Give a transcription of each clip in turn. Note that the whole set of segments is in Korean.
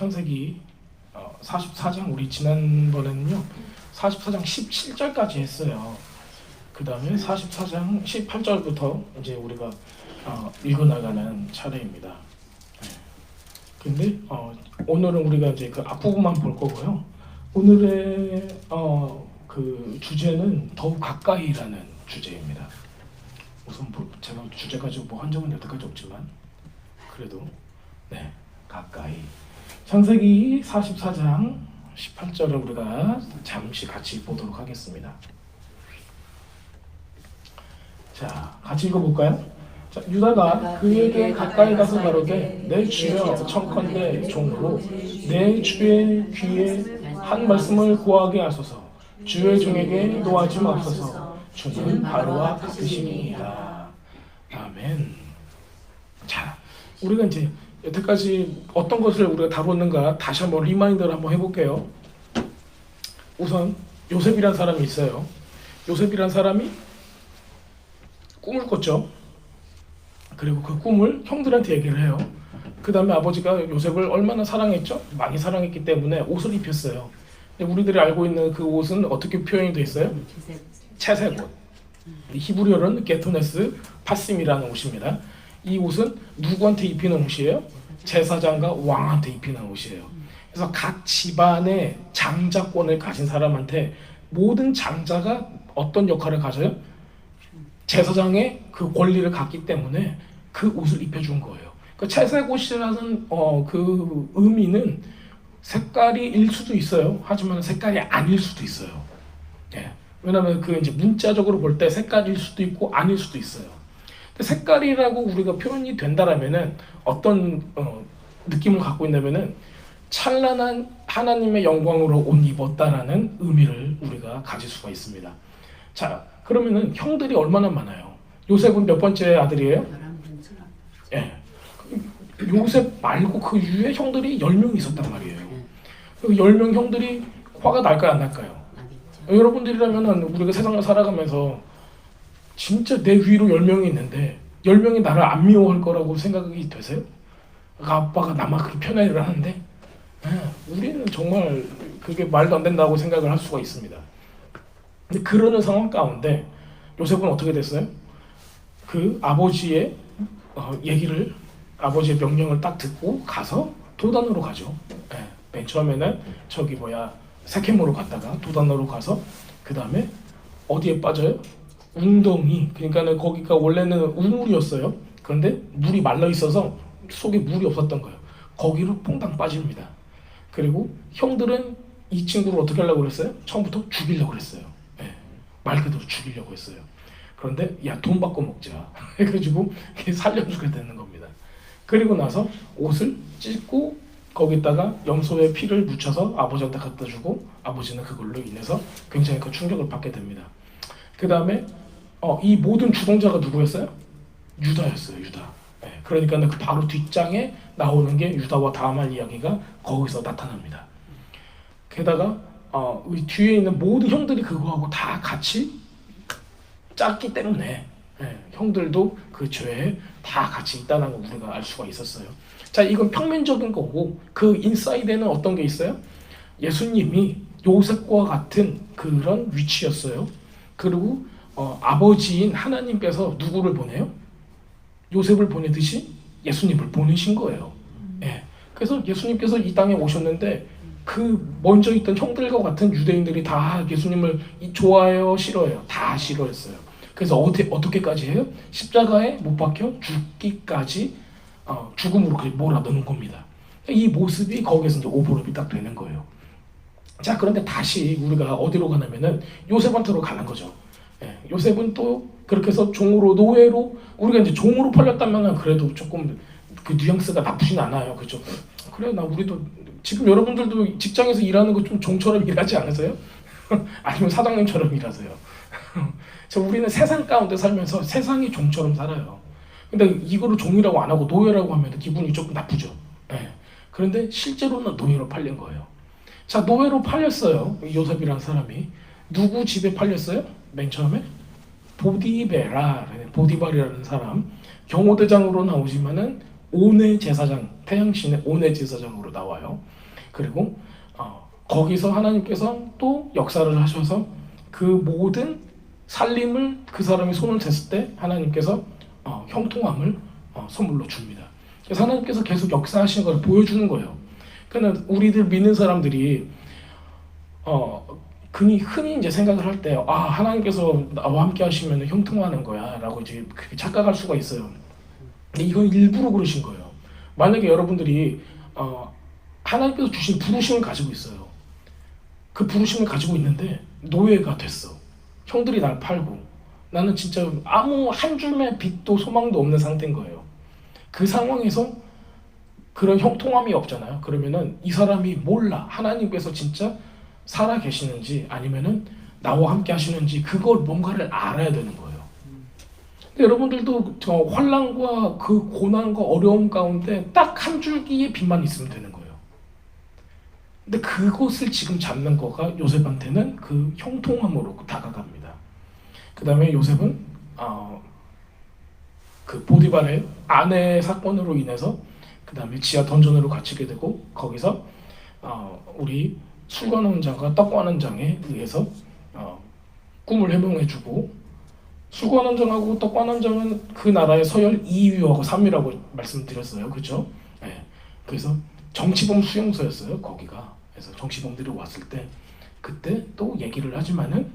창세기 44장 우리 지난번에는요 44장 17절까지 했어요. 그 다음에 44장 18절부터 이제 우리가 읽어나가는 차례입니다. 근데 오늘은 우리가 이제 그 앞부분만 볼 거고요. 오늘의 그 주제는 더욱 가까이라는 주제입니다. 우선 제가 주제 가지고 뭐 한 적은 여태까지 없지만 그래도 가까이. 창세기 44장 18절을 우리가 잠시 같이 보도록 하겠습니다. 자, 같이 읽어볼까요? 자, 유다가 그에게 가까이 가서 가로되 내 주여 청컨대 종으로 내 주의 귀에 한 말씀을 구하게 하소서. 주의 종에게 노하지 마옵소서. 주는 바로와 같으시니이다. 아멘. 자, 우리가 이제 여태까지 어떤 것을 우리가 다뤘는가 다시 한번 리마인드를 한번 해볼게요. 우선 요셉이란 사람이 있어요. 요셉이란 사람이 꿈을 꿨죠. 그리고 그 꿈을 형들한테 얘기를 해요. 그 다음에 아버지가 요셉을 얼마나 사랑했죠? 많이 사랑했기 때문에 옷을 입혔어요. 근데 우리들이 알고 있는 그 옷은 어떻게 표현이 되어 있어요? 채색 옷. 히브리어로는 게토네스 파심이라는 옷입니다. 이 옷은 누구한테 입히는 옷이에요? 제사장과 왕한테 입히는 옷이에요. 그래서 각 집안의 장자권을 가진 사람한테 모든 장자가 어떤 역할을 가져요? 제사장의 그 권리를 갖기 때문에 그 옷을 입혀준 거예요. 그 채색 옷이라는 그 의미는 색깔이일 수도 있어요. 하지만 색깔이 아닐 수도 있어요. 왜냐하면 그 이제 문자적으로 볼 때 색깔일 수도 있고 아닐 수도 있어요. 색깔이라고 우리가 표현이 된다라면은 어떤 느낌을 갖고 있냐면은 찬란한 하나님의 영광으로 옷 입었다라는 의미를 우리가 가질 수가 있습니다. 자, 그러면은 형들이 얼마나 많아요? 요셉은 몇 번째 아들이에요? 요셉 말고 그 위에 형들이 10명 있었단 말이에요. 그 10명 형들이 화가 날까요, 안 날까요? 여러분들이라면 우리가 세상을 살아가면서 진짜 내 위로 10명이 있는데 10명이 나를 안 미워할 거라고 생각이 되세요? 아빠가 나만 그렇게 편한 일을 하는데 우리는 정말 그게 말도 안 된다고 생각을 할 수가 있습니다. 근데 그러는 상황 가운데 요셉은 어떻게 됐어요? 그 아버지의 얘기를 아버지의 명령을 딱 듣고 가서 도단으로 가죠. 맨 처음에는 세켐으로 갔다가 도단으로 가서 그 다음에 어디에 빠져요? 웅덩이. 그러니까는 거기가 원래는 우물이었어요. 그런데 물이 말라 있어서 속에 물이 없었던 거예요. 거기로 퐁당 빠집니다. 그리고 형들은 이 친구를 어떻게 하려고 그랬어요? 처음부터 죽이려고 그랬어요. 말 그대로 죽이려고 했어요. 그런데 야, 돈 받고 먹자 해가지고 살려주게 되는 겁니다. 그리고 나서 옷을 찢고 거기다가 염소의 피를 묻혀서 아버지한테 갖다 주고 아버지는 그걸로 인해서 굉장히 큰 충격을 받게 됩니다. 그 다음에 이 모든 주동자가 누구였어요? 유다였어요. 유다. 그러니까 그 바로 뒷장에 나오는 게 유다와 다음할 이야기가 거기서 나타납니다. 게다가 뒤에 있는 모든 형들이 그거하고 다 같이 짰기 때문에 형들도 그 죄에 다 같이 있다는 걸 우리가 알 수가 있었어요. 자, 이건 평면적인 거고 그 인사이드에는 어떤 게 있어요? 예수님이 요셉과 같은 그런 위치였어요. 그리고 아버지인 하나님께서 누구를 보내요? 요셉을 보내듯이 예수님을 보내신 거예요. 그래서 예수님께서 이 땅에 오셨는데 그 먼저 있던 형들과 같은 유대인들이 다 예수님을 좋아해요, 싫어해요? 다 싫어했어요. 그래서 어떻게까지 해요? 십자가에 못 박혀 죽기까지 죽음으로 몰아넣는 겁니다. 이 모습이 거기에서 이제 오버랩이 딱 되는 거예요. 자, 그런데 다시 우리가 어디로 가냐면은 요셉한테로 가는 거죠. 요셉은 또 그렇게 해서 종으로 노예로 우리가 이제 종으로 팔렸다면은 그래도 조금 그 뉘앙스가 나쁘진 않아요, 그렇죠? 그래, 우리도 지금 여러분들도 직장에서 일하는 거 좀 종처럼 일하지 않으세요? 아니면 사장님처럼 일하세요? 우리는 세상 가운데 살면서 세상이 종처럼 살아요. 근데 이거를 종이라고 안 하고 노예라고 하면 기분이 조금 나쁘죠. 그런데 실제로는 노예로 팔린 거예요. 자, 노예로 팔렸어요. 요셉이라는 사람이. 누구 집에 팔렸어요? 맨 처음에? 보디발이라는 사람. 경호대장으로 나오지만은 온의 제사장, 태양신의 온의 제사장으로 나와요. 그리고 거기서 하나님께서 또 역사를 하셔서 그 모든 살림을 그 사람이 손을 댔을 때 하나님께서 형통함을 선물로 줍니다. 그래서 하나님께서 계속 역사하시는 걸 보여주는 거예요. 그러니까 우리들 믿는 사람들이 흔히 이제 생각을 할 때 하나님께서 나와 함께 하시면 형통하는 거야라고 이제 그렇게 착각할 수가 있어요. 근데 이건 일부러 그러신 거예요. 만약에 여러분들이 하나님께서 주신 부르심을 가지고 있어요. 그 부르심을 가지고 있는데 노예가 됐어. 형들이 날 팔고 나는 진짜 아무 한 줌의 빛도 소망도 없는 상태인 거예요. 그 상황에서 그런 형통함이 없잖아요. 그러면은 이 사람이 몰라. 하나님께서 진짜 살아 계시는지 아니면은 나와 함께 하시는지 그걸 뭔가를 알아야 되는 거예요. 근데 여러분들도 저 환난과 그 고난과 어려움 가운데 딱 한 줄기의 빛만 있으면 되는 거예요. 근데 그것을 지금 잡는 거가 요셉한테는 그 형통함으로 다가갑니다. 그 다음에 요셉은 그 보디발의 아내 사건으로 인해서 그 다음에 지하 던전으로 갇히게 되고 거기서 우리 술관원장과 떡관원장에 의해서 꿈을 해몽해주고 술관원장하고 떡관원장은 그 나라의 서열 2위하고 3위라고 말씀드렸어요. 그렇죠? 네. 그래서 정치범 수용소였어요. 거기가. 그래서 정치범들이 왔을 때 그때 또 얘기를 하지만은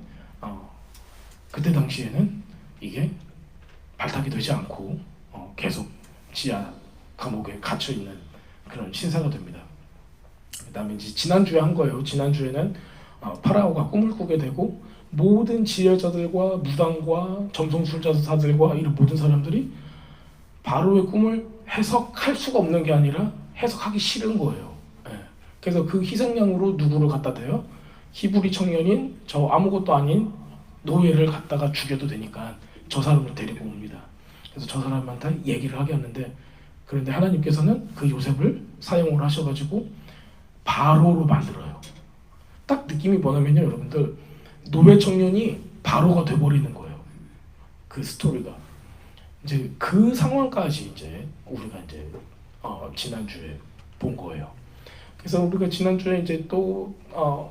그때 당시에는 이게 발탁이 되지 않고 계속 지하 감옥에 갇혀 있는 그런 신사가 됩니다. 그다음에 이제 지난주에 한 거예요. 지난주에는 파라오가 꿈을 꾸게 되고 모든 지혜자들과 무당과 점성술자사들과 이런 모든 사람들이 바로의 꿈을 해석할 수가 없는 게 아니라 해석하기 싫은 거예요. 그래서 그 희생양으로 누구를 갖다 대요? 히브리 청년인 저 아무것도 아닌 노예를 갖다가 죽여도 되니까 저 사람을 데리고 옵니다. 그래서 저 사람한테 얘기를 하게 하는데 그런데 하나님께서는 그 요셉을 사용을 하셔가지고 바로로 만들어요. 딱 느낌이 뭐냐면요, 여러분들 노예 청년이 바로가 돼버리는 거예요. 그 스토리가 이제 그 상황까지 이제 우리가 이제 지난주에 본 거예요. 그래서 우리가 지난주에 이제 또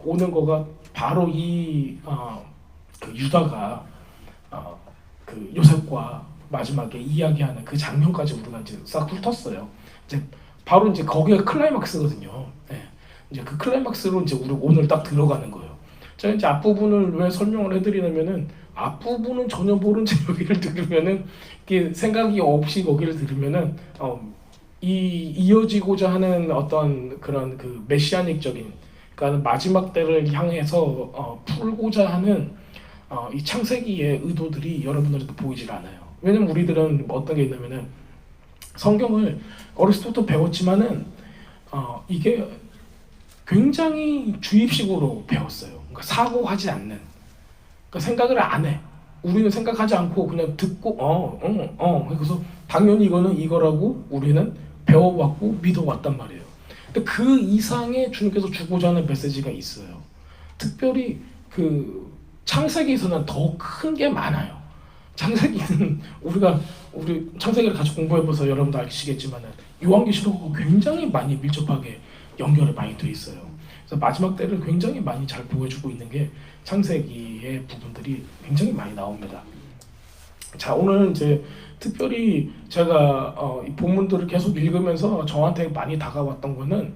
오는 거가 바로 그 유다가 그 요셉과 마지막에 이야기하는 그 장면까지 우리가 이제 싹 훑었어요. 이제 바로 이제 거기가 클라이막스거든요. 네. 이제 그 클라이막스로 이제 우리 오늘 딱 들어가는 거예요. 제가 이제 앞부분을 왜 설명을 해드리냐면은 앞부분은 전혀 모른 채 여기를 들으면은 이게 생각이 없이 거기를 들으면은 이어지고자 하는 어떤 그런 그 메시아닉적인 그러니까 마지막 때를 향해서 풀고자 하는 이 창세기의 의도들이 여러분들한테 보이질 않아요. 왜냐면 우리들은 어떤 게 있냐면은 성경을 어렸을 때부터 배웠지만은 이게 굉장히 주입식으로 배웠어요. 그러니까 사고하지 않는, 그러니까 생각을 안 해. 우리는 생각하지 않고 그냥 듣고 그래서 당연히 이거는 이거라고 우리는 배워왔고 믿어왔단 말이에요. 근데 그 이상의 주님께서 주고자 하는 메시지가 있어요. 특별히 그 창세기에서는 더 큰 게 많아요. 창세기는 우리 창세기를 같이 공부해봐서 여러분도 아시겠지만은 요한계시록하고 굉장히 많이 밀접하게 연결이 많이 돼 있어요. 그래서 마지막 때를 굉장히 많이 잘 보여주고 있는 게 창세기의 부분들이 굉장히 많이 나옵니다. 자, 오늘 이제 특별히 제가 이 본문들을 계속 읽으면서 저한테 많이 다가왔던 거는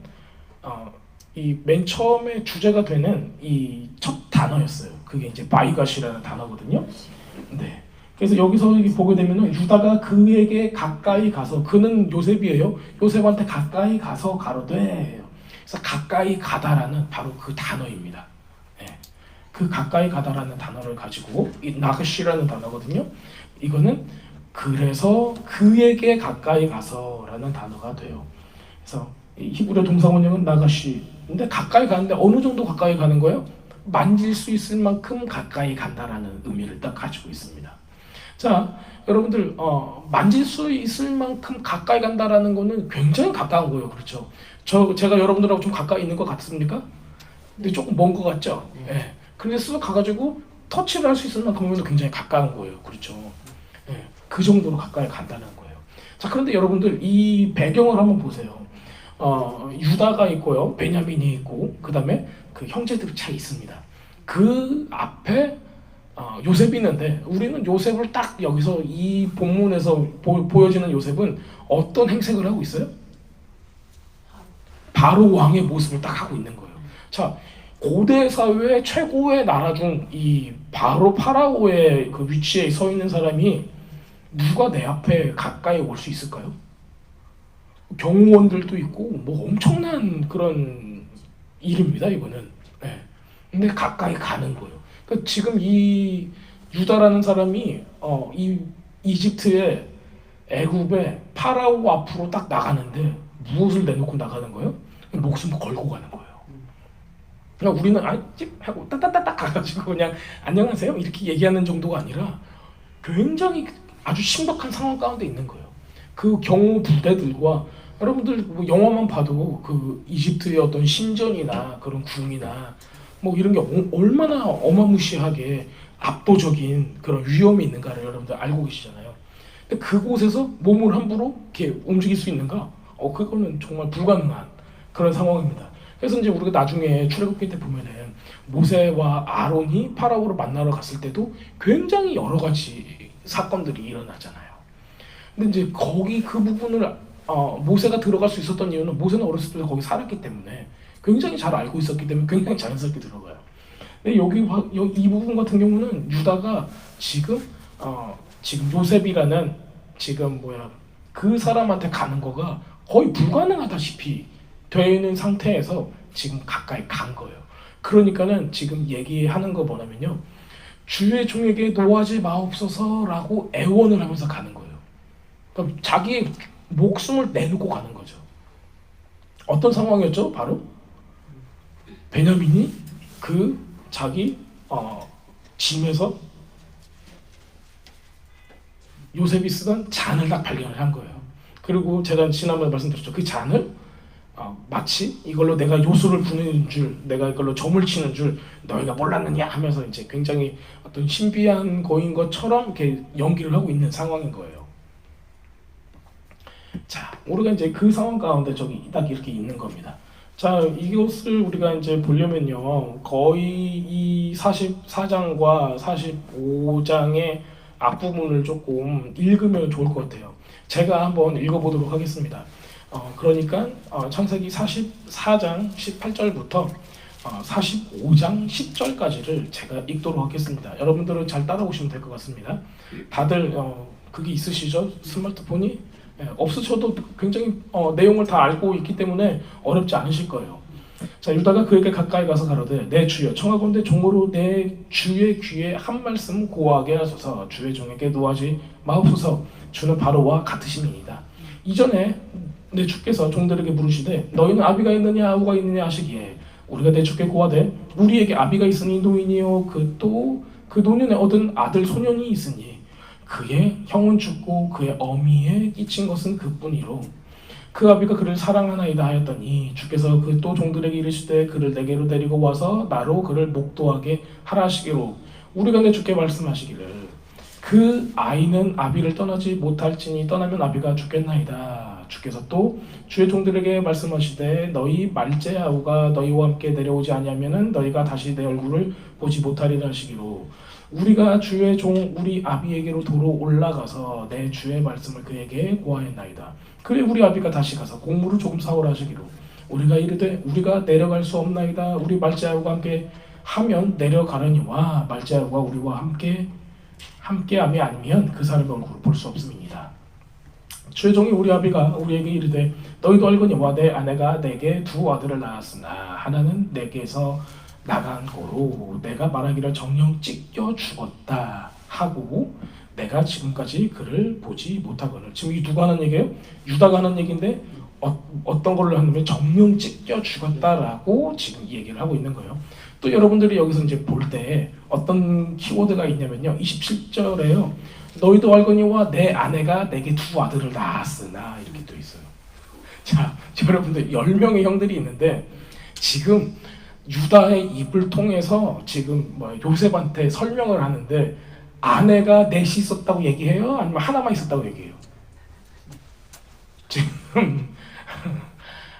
이 맨 처음에 주제가 되는 이 첫 단어였어요. 그게 이제 바이갓이라는 단어거든요. 네. 그래서 여기서 보게 되면은 유다가 그에게 가까이 가서 그는 요셉이에요. 요셉한테 가까이 가서 가로되 그래서 가까이 가다라는 바로 그 단어입니다. 네. 그 가까이 가다라는 단어를 가지고 이 나그시라는 단어거든요. 이거는 그래서 그에게 가까이 가서라는 단어가 돼요. 그래서 히브리 동사원형은 나가시. 근데 가까이 가는데 어느 정도 가까이 가는 거예요? 만질 수 있을 만큼 가까이 간다라는 의미를 딱 가지고 있습니다. 자, 여러분들 만질 수 있을 만큼 가까이 간다라는 거는 굉장히 가까운 거예요. 그렇죠? 제가 여러분들하고 좀 가까이 있는 것 같습니까? 근데 조금 먼 것 같죠? 예. 근데 쓱 가가지고 터치를 할 수 있을 만큼은 굉장히 가까운 거예요. 그렇죠? 예. 그 정도로 가까이 간다는 거예요. 자, 그런데 여러분들 이 배경을 한번 보세요. 유다가 있고요, 베냐민이 있고, 그 다음에 그 형제들이 차 있습니다. 그 앞에 요셉이 있는데, 우리는 요셉을 딱 여기서 이 본문에서 보여지는 요셉은 어떤 행색을 하고 있어요? 바로 왕의 모습을 딱 하고 있는 거예요. 자, 고대 사회 최고의 나라 중 이 바로 파라오의 그 위치에 서 있는 사람이 누가 내 앞에 가까이 올 수 있을까요? 경호원들도 있고 뭐 엄청난 그런 일입니다, 이거는. 네. 근데 가까이 가는 거예요. 그러니까 지금 이 유다라는 사람이 이 이집트의 애굽의 파라오 앞으로 딱 나가는데 무엇을 내놓고 나가는 거예요? 목숨 걸고 가는 거예요. 그러니까 우리는 하고 따따따딱 가가지고 그냥 안녕하세요 이렇게 얘기하는 정도가 아니라 굉장히 아주 심각한 상황 가운데 있는 거예요. 그 경호 부대들과 여러분들 뭐 영화만 봐도 그 이집트의 어떤 신전이나 그런 궁이나 뭐 이런 게 얼마나 어마무시하게 압도적인 그런 위험이 있는가를 여러분들 알고 계시잖아요. 근데 그곳에서 몸을 함부로 이렇게 움직일 수 있는가? 그거는 정말 불가능한 그런 상황입니다. 그래서 이제 우리가 나중에 출애굽기 때 보면은 모세와 아론이 파라오를 만나러 갔을 때도 굉장히 여러 가지 사건들이 일어나잖아요. 근데 이제 거기 그 부분을 모세가 들어갈 수 있었던 이유는 모세는 어렸을 때 거기 살았기 때문에 굉장히 잘 알고 있었기 때문에 굉장히 자연스럽게 들어가요. 근데 여기 이 부분 같은 경우는 유다가 지금 요셉이라는 그 사람한테 가는 거가 거의 불가능하다시피 되는 상태에서 지금 가까이 간 거예요. 그러니까는 지금 얘기하는 거 뭐냐면요, 주의 종에게 노하지 마옵소서라고 애원을 하면서 가는 거예요. 그러니까 자기의 목숨을 내놓고 가는 거죠. 어떤 상황이었죠? 바로 베냐민이 그 자기 짐에서 요셉이 쓰던 잔을 딱 발견을 한 거예요. 그리고 제가 지난번에 말씀드렸죠. 그 잔을 마치 이걸로 내가 요술을 부리는 줄, 내가 이걸로 점을 치는 줄 너희가 몰랐느냐 하면서 이제 굉장히 어떤 신비한 거인 것처럼 이렇게 연기를 하고 있는 상황인 거예요. 자, 우리가 이제 그 상황 가운데 저기 딱 이렇게 있는 겁니다. 자, 이것을 우리가 이제 보려면요, 거의 이 44장과 45장의 앞부분을 조금 읽으면 좋을 것 같아요. 제가 한번 읽어보도록 하겠습니다. 그러니까 창세기 44장 18절부터 45장 10절까지를 제가 읽도록 하겠습니다. 여러분들은 잘 따라오시면 될 것 같습니다. 다들 그게 있으시죠? 스마트폰이? 없으셔도 굉장히 내용을 다 알고 있기 때문에 어렵지 않으실 거예요. 자, 유다가 그에게 가까이 가서 가로되 내 주여 청하건대 종으로 내 주의 귀에 한 말씀 고하게 하소서. 주의 종에게 노하지 마옵소서. 주는 바로와 같으심이니이다. 이전에 내 주께서 종들에게 물으시되 너희는 아비가 있느냐 아우가 있느냐 하시기에 우리가 내 주께 고하되 우리에게 아비가 있으니 노인이요 그 노년에 얻은 아들 소년이 있으니 그의 형은 죽고 그의 어미에 끼친 것은 그뿐이로 그 아비가 그를 사랑하나이다 하였더니 주께서 그 또 종들에게 이르시되 그를 내게로 데리고 와서 나로 그를 목도하게 하라 하시기로 우리가 내 주께 말씀하시기를 그 아이는 아비를 떠나지 못할지니 떠나면 아비가 죽겠나이다. 주께서 또 주의 종들에게 말씀하시되 너희 말제 아우가 너희와 함께 내려오지 아니하면은 너희가 다시 내 얼굴을 보지 못하리라 하시기로 우리가 주의 종 우리 아비에게로 도로 올라가서 내 주의 말씀을 그에게 고하였나이다. 그래 우리 아비가 다시 가서 곡물을 조금 사오라 하시기로 우리가 이르되 우리가 내려갈 수 없나이다. 우리 말제 아우가 함께 하면 내려가려니와 말제 아우가 우리와 함께함이 아니면 그 사람의 얼굴을 볼 수 없음이니이다. 주의 종이 우리 아비가 우리에게 이르되 너희도 알거니와 내 아내가 내게 두 아들을 낳았으나 하나는 내게서 나간 고로 내가 말하기를 정령 찢겨 죽었다 하고 내가 지금까지 그를 보지 못하거늘. 지금 이 누가 하는 얘기예요? 유다가 하는 얘기인데 어떤 걸로 하냐면 정령 찢겨 죽었다라고 지금 이 얘기를 하고 있는 거예요. 또 여러분들이 여기서 이제 볼 때 어떤 키워드가 있냐면요, 27절에요. 너희도 알거니와 내 아내가 내게 두 아들을 낳았으나 이렇게 또 있어요. 자, 여러분들 10명의 형들이 있는데 지금 유다의 입을 통해서 지금 요셉한테 설명을 하는데 아내가 넷이 있었다고 얘기해요? 아니면 하나만 있었다고 얘기해요?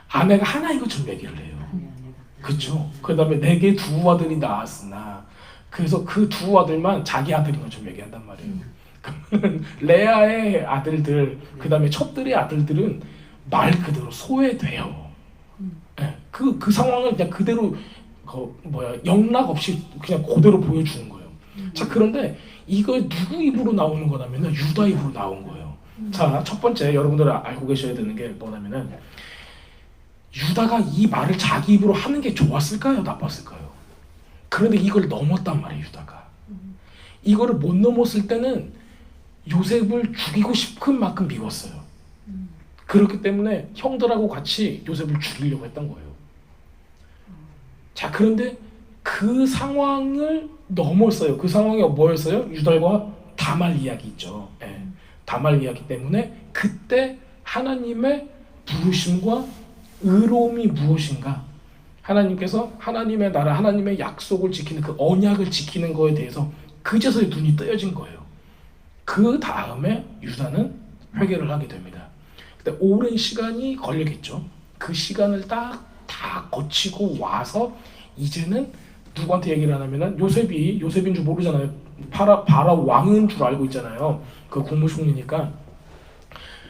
아내가 하나인 것처럼 얘기를 해요. 그렇죠? 그 다음에 내게 두 아들이 낳았으나 그래서 그 두 아들만 자기 아들인 것처럼 얘기한단 말이에요. 그러면 레아의 아들들, 그 다음에 첩들의 아들들은 말 그대로 소외돼요. 네, 그 상황을 그냥 그대로 영락 없이 그냥 그대로 보여주는 거예요. 자, 그런데 이거 누구 입으로 나오는 거냐면은 유다 입으로 나온 거예요. 자, 첫 번째 여러분들 알고 계셔야 되는 게 뭐냐면은 유다가 이 말을 자기 입으로 하는 게 좋았을까요? 나빴을까요? 그런데 이걸 넘었단 말이에요, 유다가. 이거를 못 넘었을 때는 요셉을 죽이고 싶은 만큼 미웠어요. 그렇기 때문에 형들하고 같이 요셉을 죽이려고 했던 거예요. 자, 그런데 그 상황을 넘었어요. 그 상황이 뭐였어요? 유달과 다말 이야기 있죠. 네. 다말 이야기 때문에 그때 하나님의 부르심과 의로움이 무엇인가? 하나님께서 하나님의 나라, 하나님의 약속을 지키는 그 언약을 지키는 거에 대해서 그제서야 눈이 뜨여진 거예요. 그 다음에 유다는 회개를 하게 됩니다. 근데 오랜 시간이 걸리겠죠. 그 시간을 다 거치고 와서 이제는 누구한테 얘기를 하냐면은 요셉인 줄 모르잖아요. 파라오 왕인 줄 알고 있잖아요. 그 국무총리니까.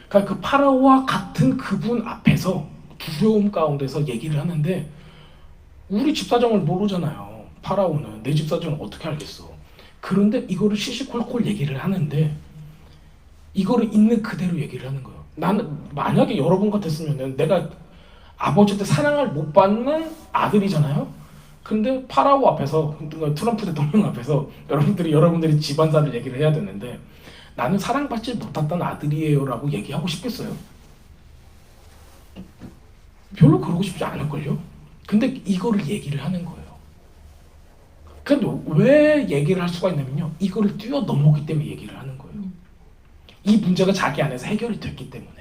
그러니까 그 파라오와 같은 그분 앞에서 두려움 가운데서 얘기를 하는데 우리 집 사정을 모르잖아요. 파라오는 내 집 사정을 어떻게 알겠어. 그런데 이거를 시시콜콜 얘기를 하는데 이거를 있는 그대로 얘기를 하는 거예요. 나는 만약에 여러분 같았으면은 내가 아버지한테 사랑을 못 받는 아들이잖아요. 근데 파라오 앞에서, 트럼프 대통령 앞에서 여러분들이 집안사를 얘기를 해야 되는데 나는 사랑받지 못했던 아들이에요라고 얘기하고 싶겠어요? 별로 그러고 싶지 않을걸요? 근데 이거를 얘기를 하는 거예요. 근데 왜 얘기를 할 수가 있냐면요, 이거를 뛰어넘었기 때문에 얘기를 하는 거예요. 이 문제가 자기 안에서 해결이 됐기 때문에.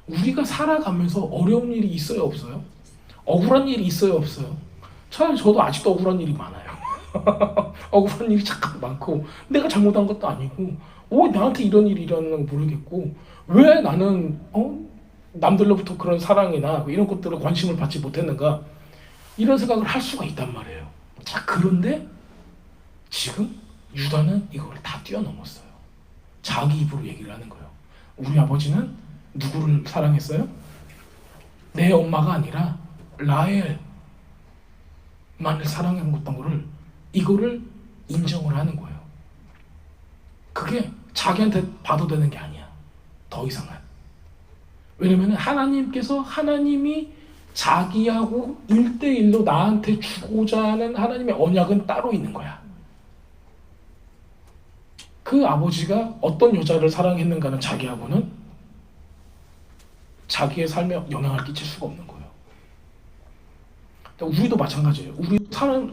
우리가 살아가면서 어려운 일이 있어요, 없어요? 억울한 일이 있어요, 없어요? 저도 아직도 억울한 일이 많아요. 억울한 일이 잠깐 많고 내가 잘못한 것도 아니고 왜 나한테 이런 일이 일어나는 거 모르겠고 왜 나는 남들로부터 그런 사랑이나 이런 것들을 관심을 받지 못했는가, 이런 생각을 할 수가 있단 말이에요. 자, 그런데 지금 유다는 이걸 다 뛰어넘었어요. 자기 입으로 얘기를 하는 거예요. 우리 아버지는 누구를 사랑했어요? 내 엄마가 아니라 라헬만을 사랑했던 거를, 이거를 인정을 하는 거예요. 그게 자기한테 봐도 되는 게 아니야. 더 이상은. 왜냐면 하나님께서, 하나님이 자기하고 1대1로 나한테 주고자 하는 하나님의 언약은 따로 있는 거야. 그 아버지가 어떤 여자를 사랑했는가는 자기하고는 자기의 삶에 영향을 끼칠 수가 없는 거예요. 우리도 마찬가지예요. 우리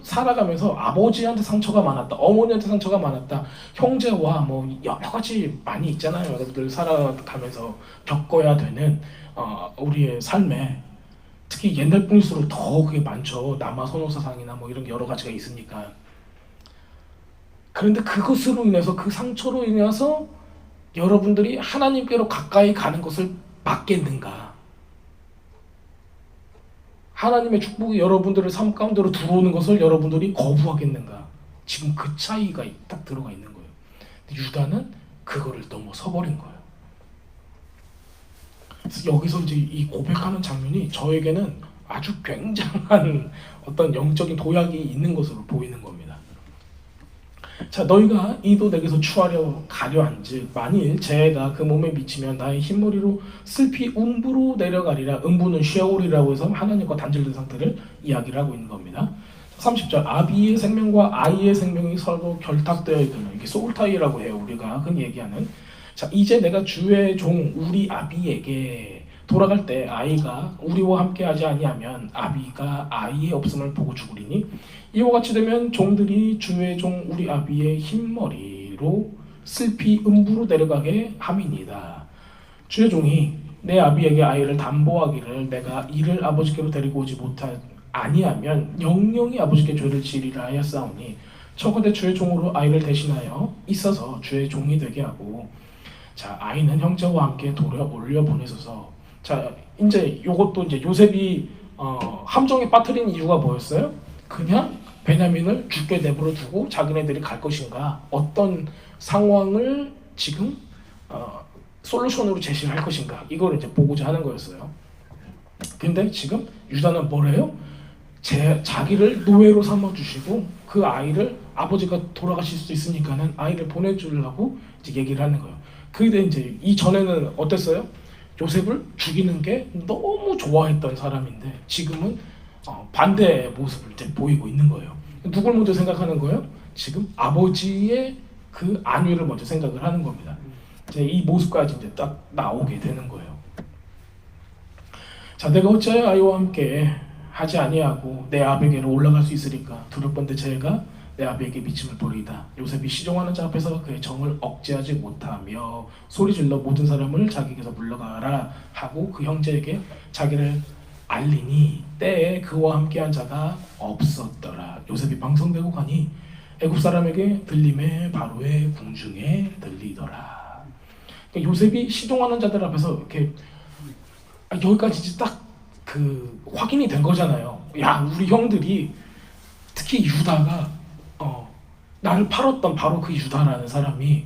살아가면서 아버지한테 상처가 많았다, 어머니한테 상처가 많았다, 형제와 뭐 여러 가지 많이 있잖아요. 여러분들 살아가면서 겪어야 되는 우리의 삶에, 특히 옛날 분일수록 더 그게 많죠. 남아 선호사상이나 뭐 이런 여러 가지가 있으니까. 그런데 그것으로 인해서, 그 상처로 인해서 여러분들이 하나님께로 가까이 가는 것을 막겠는가? 하나님의 축복이 여러분들의 삶 가운데로 들어오는 것을 여러분들이 거부하겠는가? 지금 그 차이가 딱 들어가 있는 거예요. 유다는 그거를 넘어서 버린 거예요. 그래서 여기서 이제 이 고백하는 장면이 저에게는 아주 굉장한 어떤 영적인 도약이 있는 것으로 보이는 겁니다. 자, 너희가 이도 내게서 취하려 가려 한즉 만일 재해가 그 몸에 미치면 나의 흰머리로 슬피 음부로 내려가리라. 음부는 쉐올이라고 해서 하나님과 단절된 상태를 이야기를 하고 있는 겁니다. 30절, 아비의 생명과 아이의 생명이 서로 결탁되어 있는, 이게 소울타이라고 해요, 우리가 흔히 얘기하는. 자, 이제 내가 주의 종 우리 아비에게 돌아갈 때 아이가 우리와 함께 하지 아니하면 아비가 아이의 없음을 보고 죽으리니 이와 같이 되면 종들이 주의 종 우리 아비의 흰머리로 슬피 음부로 내려가게 함이니이다. 주의 종이 내 아비에게 아이를 담보하기를 내가 이를 아버지께로 데리고 오지 아니하면 영영이 아버지께 죄를 지으리라 하였사오니 청컨대 주의 종으로 아이를 대신하여 있어서 주의 종이 되게 하고, 자, 아이는 형제와 함께 돌에 올려 보내소서. 자, 이제 요것도 이제 요셉이 함정에 빠뜨린 이유가 뭐였어요? 그냥 베냐민을 죽게 내버려 두고 자기네들이 갈 것인가, 어떤 상황을 지금 솔루션으로 제시를 할 것인가, 이걸 이제 보고자 하는 거였어요. 근데 지금 유다는 뭐래요? 자기를 노예로 삼아주시고 그 아이를, 아버지가 돌아가실 수 있으니까는 아이를 보내주려고 이제 얘기를 하는 거예요. 근데 이제 이전에는 어땠어요? 요셉을 죽이는 게 너무 좋아했던 사람인데 지금은 반대의 모습을 이제 보이고 있는 거예요. 누굴 먼저 생각하는 거예요? 지금 아버지의 그 안위를 먼저 생각을 하는 겁니다. 이제 이 모습까지 이제 딱 나오게 되는 거예요. 자, 내가 어찌하여 아이와 함께 하지 아니하고 내 아베게로 올라갈 수 있으리까? 두렵건대 저희가 내 아베에게 미침을 보리이다. 요셉이 시종하는 자 앞에서 그의 정을 억제하지 못하며 소리질러 모든 사람을 자기에게서 물러가라 하고 그 형제에게 자기를 알리니 때에 그와 함께한 자가 없었더라. 요셉이 방성되고 가니 애굽 사람에게 들림에 바로의 궁중에 들리더라. 그러니까 요셉이 시종하는 자들 앞에서 이렇게 여기까지 딱 그 확인이 된 거잖아요. 야, 우리 형들이, 특히 유다가 나를 팔았던 바로 그 유다라는 사람이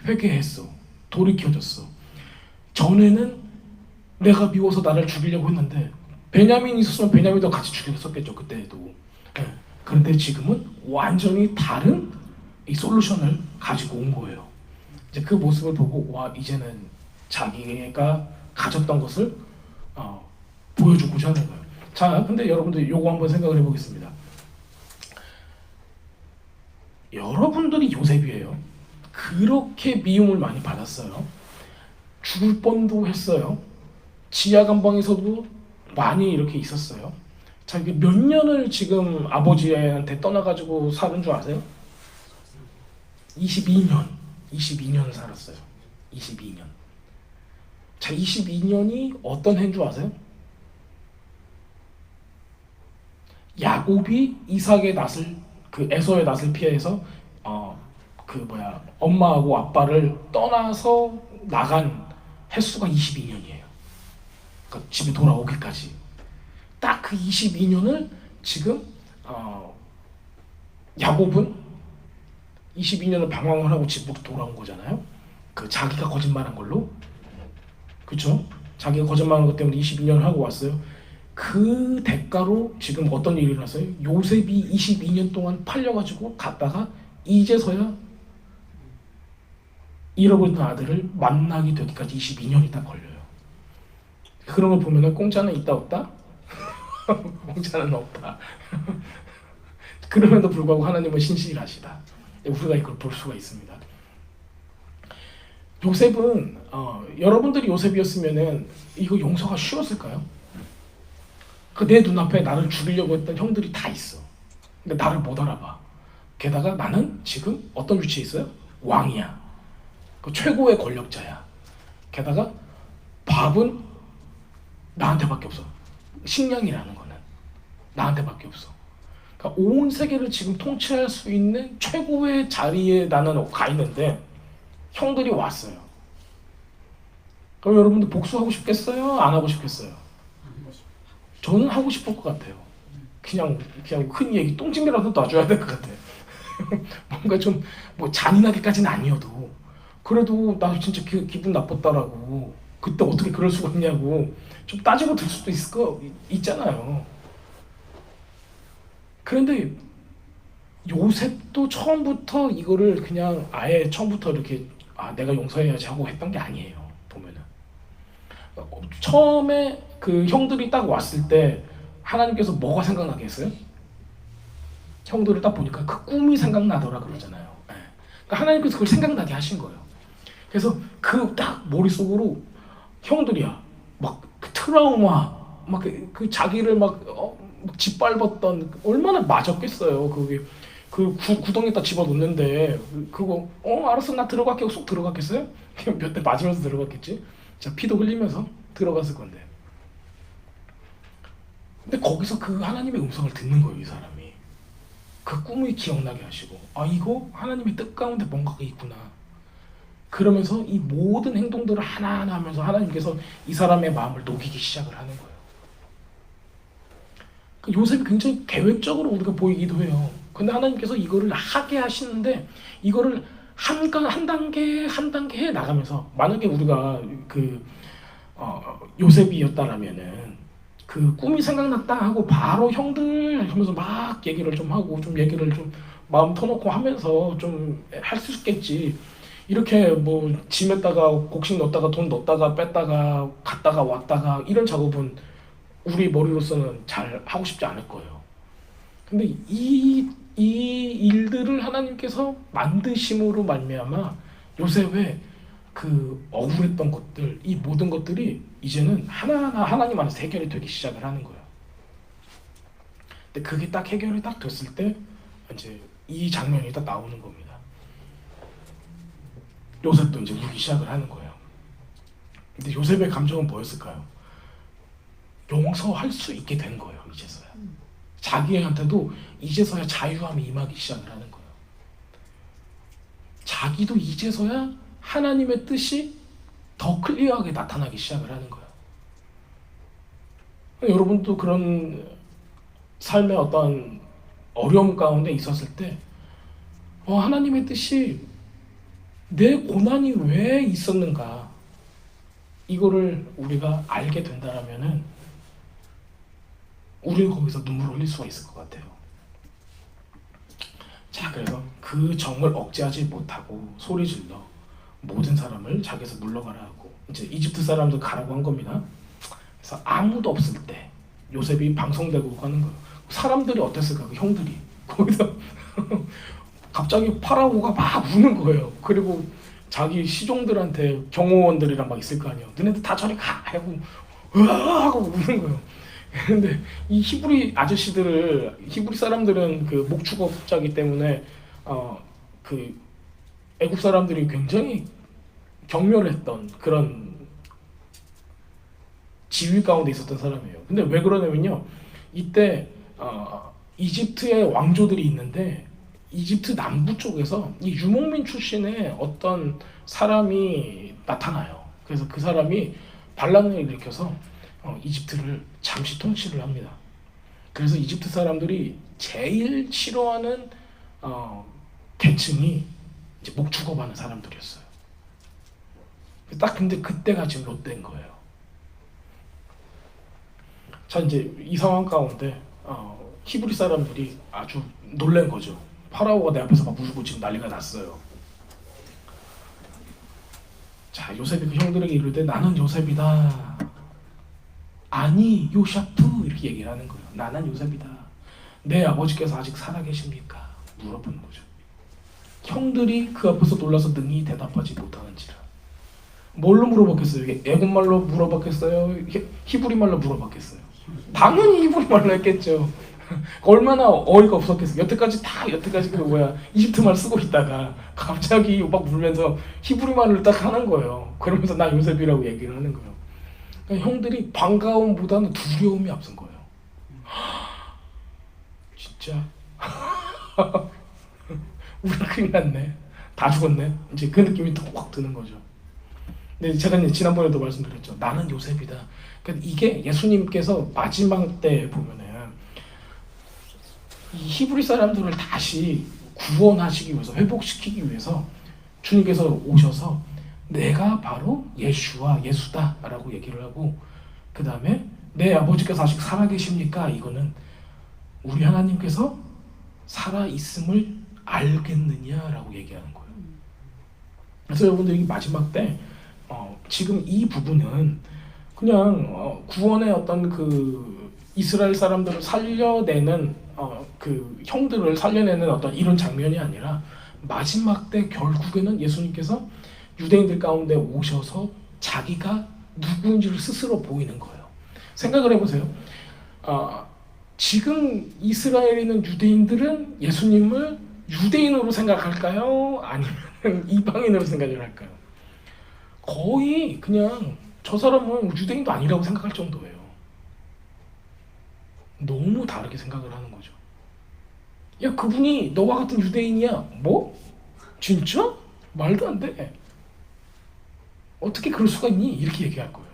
회개했어. 돌이켜졌어. 전에는 내가 미워서 나를 죽이려고 했는데 베냐민이 있었으면 베냐민도 같이 죽였었겠죠, 그때도. 그런데 지금은 완전히 다른 이 솔루션을 가지고 온 거예요. 이제 그 모습을 보고 와, 이제는 자기가 가졌던 것을 보여주고자 하는 거예요. 자, 근데 여러분들 요거 한번 생각을 해보겠습니다. 여러분들이 요셉이에요. 그렇게 미움을 많이 받았어요. 죽을 뻔도 했어요. 지하 감방에서도 많이 이렇게 있었어요. 자, 이게 몇 년을 지금 아버지한테 떠나가지고 사는 줄 아세요? 22년 살았어요. 22년. 자, 22년이 어떤 해인 줄 아세요? 야곱이 이삭의 낫을, 그 에서의 낫을 피해서 엄마하고 아빠를 떠나서 나간 횟수가 22년이에요. 그러니까 집에 돌아오기까지 딱 그 22년을 지금 야곱은 22년을 방황을 하고 집으로 돌아온 거잖아요. 그 자기가 거짓말한 걸로, 그렇죠? 자기가 거짓말한 것 때문에 22년을 하고 왔어요. 그 대가로 지금 어떤 일이 일어났어요? 요셉이 22년 동안 팔려가지고 갔다가 이제서야 잃어버린 아들을 만나게 되기까지 22년이 딱 걸려요. 그런 걸 보면 공짜는 있다 없다? 공짜는 없다. 그럼에도 불구하고 하나님은 신실하시다. 우리가 이걸 볼 수가 있습니다. 요셉은 여러분들이 요셉이었으면은 이거 용서가 쉬웠을까요? 내 눈앞에 나를 죽이려고 했던 형들이 다 있어. 근데 나를 못 알아봐. 게다가 나는 지금 어떤 위치에 있어요? 왕이야. 그 최고의 권력자야. 게다가 밥은 나한테밖에 없어. 식량이라는 거는 나한테밖에 없어. 그러니까 온 세계를 지금 통치할 수 있는 최고의 자리에 나는 가 있는데 형들이 왔어요. 그럼 여러분들 복수하고 싶겠어요? 안 하고 싶겠어요? 저는 하고 싶을 것 같아요. 그냥 흔히 얘기 똥찜이라도 놔줘야 될 것 같아요. 뭔가 좀 뭐 잔인하게까지는 아니어도 그래도 나 진짜 기분 나빴다라고, 그때 어떻게 그럴 수가 있냐고 좀 따지고 들 수도 있잖아요. 그런데 요셉도 처음부터 이거를 그냥 아예 처음부터 이렇게 내가 용서해야지 하고 했던 게 아니에요. 보면은 처음에 그 형들이 딱 왔을 때 하나님께서 뭐가 생각나게 했어요? 형들을 딱 보니까 그 꿈이 생각나더라 그러잖아요. 그러니까 하나님께서 그걸 생각나게 하신 거예요. 그래서 그 딱 머릿속으로 형들이야 막 그 트라우마, 막 그 자기를 막 짓밟았던, 얼마나 맞았겠어요. 그게 그 구덩이에다 집어넣는데 그거 알았어 나 들어갈게 쏙 들어갔겠어요? 몇 대 맞으면서 들어갔겠지. 자, 피도 흘리면서 들어갔을 건데. 근데 거기서 그 하나님의 음성을 듣는 거예요. 이 사람이 그 꿈이 기억나게 하시고 이거 하나님의 뜻 가운데 뭔가가 있구나. 그러면서 이 모든 행동들을 하나하나 하면서 하나님께서 이 사람의 마음을 녹이기 시작을 하는 거예요. 요셉이 굉장히 계획적으로 우리가 보이기도 해요. 근데 하나님께서 이거를 하게 하시는데 이거를 한 단계 한 단계 해 나가면서, 만약에 우리가 요셉이었다라면은 그 꿈이 생각났다 하고 바로 형들 하면서 막 얘기를 좀 하고 좀 얘기를 좀 마음 터놓고 하면서 좀 할 수 있겠지. 이렇게 뭐 짐에다가 곡식 넣었다가 돈 넣었다가 뺐다가 갔다가 왔다가 이런 작업은 우리 머리로서는 잘 하고 싶지 않을 거예요. 근데 이 일들을 하나님께서 만드심으로 말미암아 요셉의 그 억울했던 것들, 이 모든 것들이 이제는 하나하나 하나님 안에서 해결이 되기 시작을 하는 거예요. 근데 그게 딱 해결이 딱 됐을 때 이제 이 장면이 딱 나오는 겁니다. 요셉도 이제 울기 시작을 하는 거예요. 근데 요셉의 감정은 뭐였을까요? 용서할 수 있게 된 거예요. 이제서야. 자기한테도 이제서야 자유함이 임하기 시작을 하는 거예요. 자기도 이제서야 하나님의 뜻이 더 클리어하게 나타나기 시작을 하는 거예요. 여러분도 그런 삶의 어떤 어려움 가운데 있었을 때 하나님의 뜻이 내 고난이 왜 있었는가, 이거를 우리가 알게 된다라면은 우리는 거기서 눈물을 흘릴 수가 있을 것 같아요. 자, 그래서 그 정을 억제하지 못하고 소리질러 모든 사람을 자기에서 물러가라 하고 이제 이집트 사람들 가라고 한 겁니다. 그래서 아무도 없을 때 요셉이 방송되고 가는 거예요. 사람들이 어땠을까? 그 형들이 거기서 갑자기 파라오가 막 우는 거예요. 그리고 자기 시종들한테 경호원들이랑 막 있을 거 아니에요. 너네들 다 저리 가! 하고 으아! 하고 우는 거예요. 근데 이 히브리 사람들은 그 목축업자기 때문에 그 애국 사람들이 굉장히 경멸했던 그런 지위 가운데 있었던 사람이에요. 근데 왜 그러냐면요, 이때 이집트의 왕조들이 있는데 이집트 남부 쪽에서 이 유목민 출신의 어떤 사람이 나타나요. 그래서 그 사람이 반란을 일으켜서 이집트를 잠시 통치를 합니다. 그래서 이집트 사람들이 제일 싫어하는 계층이 이제 목축업하는 사람들이었어요. 딱 근데 그때가 지금 롯데인 거예요. 자, 이제 이 상황 가운데 히브리 사람들이 아주 놀란 거죠. 파라오가 내 앞에서 막 울고 지금 난리가 났어요. 자, 요셉이 그 형들에게 이르되 나는 요셉이다. 아니 요샤프, 이렇게 얘기를 하는 거예요. 나는 요셉이다. 내 아버지께서 아직 살아계십니까? 물어보는 거죠. 형들이 그 앞에서 놀라서 능히 대답하지 못하는지라. 뭘로 물어봤겠어요? 이게 애국말로 물어봤겠어요? 히브리말로 물어봤겠어요? 당연히 히브리말로 했겠죠. 얼마나 어이가 없었겠어요. 여태까지 이집트말 쓰고 있다가 갑자기 막 울면서 히브리말을 딱 하는 거예요. 그러면서 나 요셉이라고 얘기를 하는 거예요. 그러니까 형들이 반가움보다는 두려움이 앞선 거예요. 진짜 우리 큰일 났네. 다 죽었네. 이제 그 느낌이 더 확 드는 거죠. 근데 제가 이제 지난번에도 말씀드렸죠. 나는 요셉이다. 그러니까 이게 예수님께서 마지막 때 보면은 이 히브리 사람들을 다시 구원하시기 위해서, 회복시키기 위해서 주님께서 오셔서 내가 바로 예수다라고 얘기를 하고, 그 다음에 내 아버지께서 아직 살아계십니까? 이거는 우리 하나님께서 살아있음을 알겠느냐라고 얘기하는 거예요. 그래서 여러분들이 마지막 때 지금 이 부분은 그냥 구원의 어떤 그 이스라엘 사람들을 살려내는 그 형들을 살려내는 어떤 이런 장면이 아니라 마지막 때 결국에는 예수님께서 유대인들 가운데 오셔서 자기가 누구인지를 스스로 보이는 거예요. 생각을 해보세요. 지금 이스라엘에 있는 유대인들은 예수님을 유대인으로 생각할까요? 아니면 이방인으로 생각을 할까요? 거의 그냥 저 사람은 유대인도 아니라고 생각할 정도예요. 너무 다르게 생각을 하는 거죠. 그분이 너와 같은 유대인이야? 뭐? 진짜? 말도 안 돼. 어떻게 그럴 수가 있니? 이렇게 얘기할 거예요.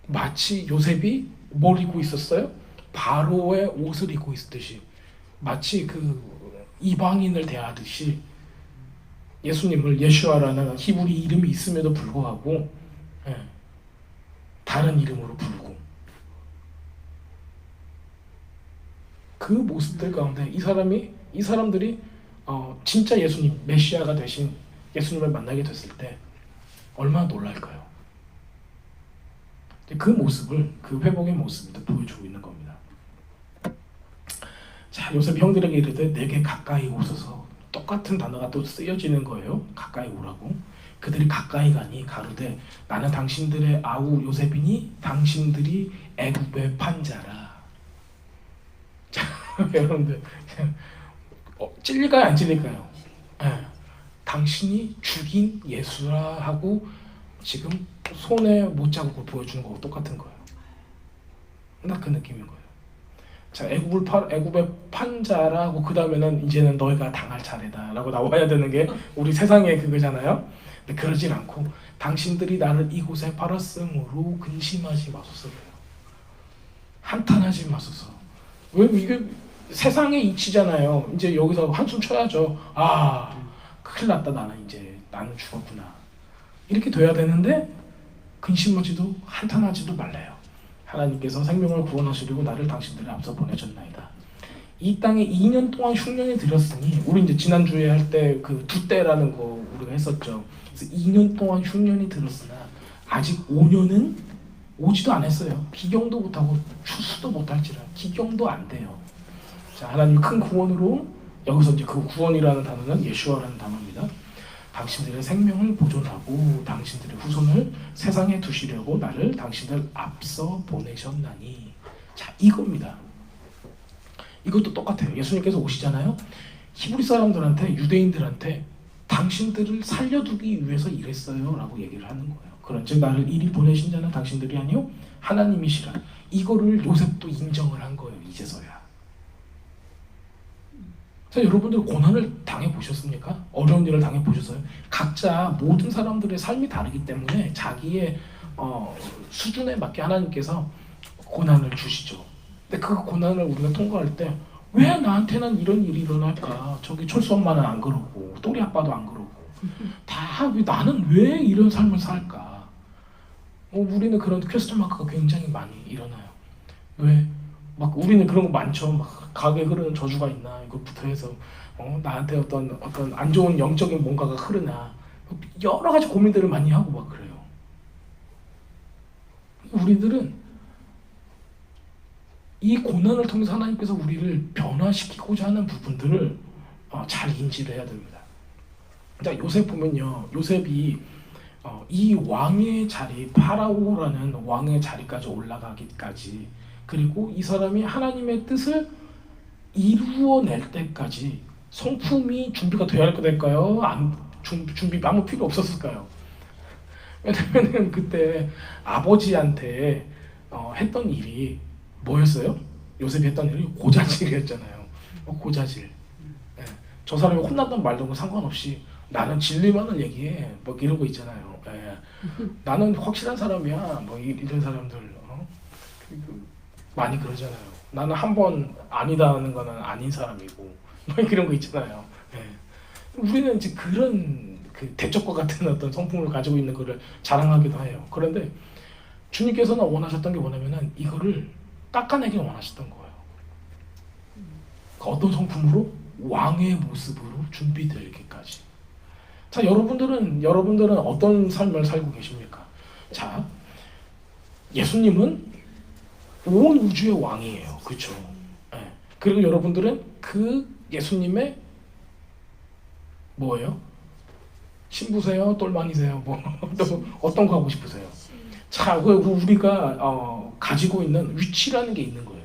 마치 요셉이 뭘 입고 있었어요? 바로의 옷을 입고 있듯이, 마치 그 이방인을 대하듯이 예수님을 예슈아라는 히브리 이름이 있음에도 불구하고 다른 이름으로 부르고, 그 모습들 가운데 이 사람들이 진짜 예수님 메시아가 되신 예수님을 만나게 됐을 때 얼마나 놀랄까요? 그 모습을, 그 회복의 모습을 보여주고 있는 겁니다. 자, 요셉 형들에게 이르되 내게 가까이 오소서. 똑같은 단어가 또 쓰여지는 거예요. 가까이 오라고. 그들이 가까이 가니 가로되 나는 당신들의 아우 요셉이니 당신들이 애굽의 판자라. 자, 여러분들 찔릴까요, 안 찔릴까요? 당신이 죽인 예수라 하고 지금 손에 못자국을 보여주는 거하고 똑같은 거예요. 딱 그 느낌인 거예요. 자, 애굽의 판자라고, 그 다음에는 이제는 너희가 당할 차례다라고 나와야 되는 게 우리 세상의 그거잖아요. 근데 그러질 않고 당신들이 나를 이곳에 팔았으므로 근심하지 마소서. 한탄하지 마소서. 왜 이게 세상의 이치잖아요. 이제 여기서 한숨 쳐야죠. 아, 큰일 났다. 나는 죽었구나. 이렇게 돼야 되는데 근심하지도 한탄하지도 말래요. 하나님께서 생명을 구원하시려고 나를 당신들의 앞서 보내셨나이다. 이 땅에 2년 동안 흉년이 들었으니, 우리 이제 지난주에 할 때 그 두 때라는 거 우리가 했었죠. 그래서 2년 동안 흉년이 들었으나 아직 5년은 오지도 않았어요. 기경도 못하고 추수도 못할지라 기경도 안 돼요. 자, 하나님 큰 구원으로, 여기서 이제 그 구원이라는 단어는 예슈아라는 단어입니다. 당신들의 생명을 보존하고 당신들의 후손을 세상에 두시려고 나를 당신들 앞서 보내셨나니. 자, 이겁니다. 이것도 똑같아요. 예수님께서 오시잖아요. 히브리 사람들한테, 유대인들한테 당신들을 살려두기 위해서 이랬어요 라고 얘기를 하는 거예요. 그런즉 나를 이리 보내신 자는 당신들이 아니요 하나님이시라. 이거를 요셉도 인정을 한 거예요. 이제서야. 자, 여러분들 고난을 당해보셨습니까? 어려운 일을 당해보셨어요? 각자 모든 사람들의 삶이 다르기 때문에 자기의 수준에 맞게 하나님께서 고난을 주시죠. 근데 그 고난을 우리가 통과할 때 왜 나한테는 이런 일이 일어날까? 저기 철수 엄마는 안 그러고 또리 아빠도 안 그러고 나는 왜 이런 삶을 살까? 우리는 그런 퀘스천 마크가 굉장히 많이 일어나요. 왜? 막 우리는 그런 거 많죠. 막 가게 흐르는 저주가 있나 이것부터 해서 나한테 어떤 안 좋은 영적인 뭔가가 흐르나, 여러 가지 고민들을 많이 하고 막 그래요. 우리들은 이 고난을 통해서 하나님께서 우리를 변화시키고자 하는 부분들을 잘 인지를 해야 됩니다. 자, 요셉 보면요, 요셉이 이 왕의 자리, 파라오라는 왕의 자리까지 올라가기까지, 그리고 이 사람이 하나님의 뜻을 이루어낼 때까지 성품이 준비가 되어야 될까요? 준비 아무 필요 없었을까요? 왜냐면 그때 아버지한테 했던 일이 뭐였어요? 요셉이 했던 일이 고자질이었잖아요. 고자질. 예. 저 사람이 혼났던 말도 상관없이 나는 진리만을 얘기해. 뭐 이런 거 있잖아요. 예. 나는 확실한 사람이야. 뭐 이런 사람들 많이 그러잖아요. 나는 한 번 아니다 하는 거는 아닌 사람이고 뭐 이런 거 있잖아요. 예. 우리는 이제 그런 그 대적과 같은 어떤 성품을 가지고 있는 거를 자랑하기도 해요. 그런데 주님께서는 원하셨던 게 뭐냐면은 이거를 깎아내길 원하셨던 거예요. 어떤 성품으로? 왕의 모습으로 준비되기까지. 자, 여러분들은 어떤 삶을 살고 계십니까? 자, 예수님은 온 우주의 왕이에요. 그렇죠? 네. 그리고 여러분들은 그 예수님의 뭐예요? 신부세요? 똘망이세요? 뭐 어떤 거 하고 싶으세요? 자, 우리가 가지고 있는 위치라는 게 있는 거예요.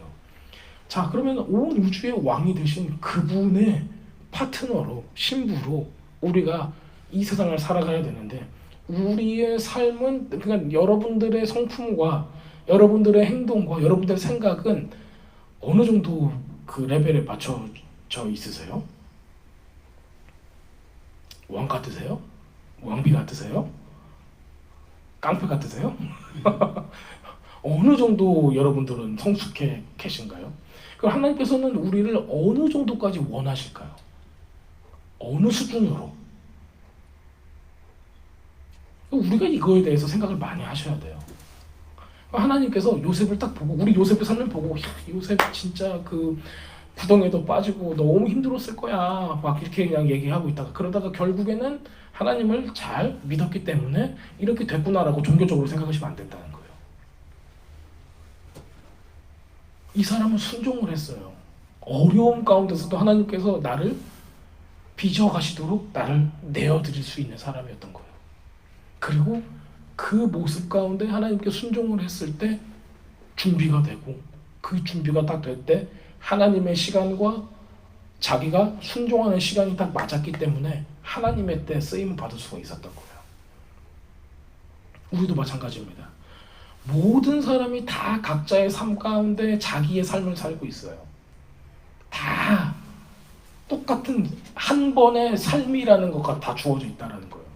자, 그러면 온 우주의 왕이 되신 그분의 파트너로, 신부로 우리가 이 세상을 살아가야 되는데, 우리의 삶은, 그러니까 여러분들의 성품과 여러분들의 행동과 여러분들의 생각은 어느 정도 그 레벨에 맞춰져 있으세요? 왕 같으세요? 왕비 같으세요? 깡패 같으세요? 어느 정도 여러분들은 성숙해 계신가요? 그럼 하나님께서는 우리를 어느 정도까지 원하실까요? 어느 수준으로? 우리가 이거에 대해서 생각을 많이 하셔야 돼요. 하나님께서 요셉을 딱 보고, 우리 요셉의 삶을 보고, 야, 요셉 진짜 그 구덩이에도 빠지고 너무 힘들었을 거야 막 이렇게 그냥 얘기하고 있다가, 그러다가 결국에는 하나님을 잘 믿었기 때문에 이렇게 됐구나라고 종교적으로 생각하시면 안 된다는 거예요. 이 사람은 순종을 했어요. 어려움 가운데서도 하나님께서 나를 빚어가시도록 나를 내어드릴 수 있는 사람이었던 거예요. 그리고 그 모습 가운데 하나님께 순종을 했을 때 준비가 되고, 그 준비가 딱 될 때 하나님의 시간과 자기가 순종하는 시간이 딱 맞았기 때문에 하나님의 때 쓰임을 받을 수가 있었던 거예요. 우리도 마찬가지입니다. 모든 사람이 다 각자의 삶 가운데 자기의 삶을 살고 있어요. 다 똑같은 한 번의 삶이라는 것과 다 주어져 있다는 거예요.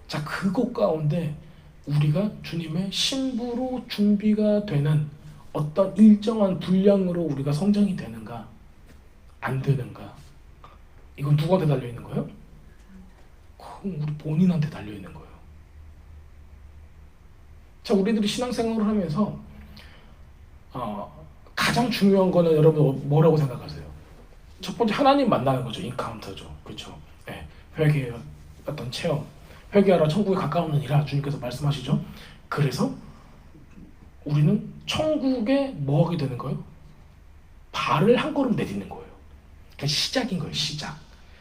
자, 그것 가운데 우리가 주님의 신부로 준비가 되는 어떤 일정한 분량으로 우리가 성장이 되는가 안 되는가, 이건 누구한테 달려있는 거예요? 그건 우리 본인한테 달려있는 거예요. 자, 우리들이 신앙생활을 하면서 가장 중요한 거는 여러분 뭐라고 생각하세요? 첫 번째, 하나님 만나는 거죠. 인카운터죠. 그렇죠? 네, 회개의 어떤 체험, 회개하라 천국에 가까우느니라 주님께서 말씀하시죠. 그래서 우리는 천국에 뭐 하게 되는 거예요? 발을 한 걸음 내딛는 거예요. 그러니까 시작인 거예요. 시작.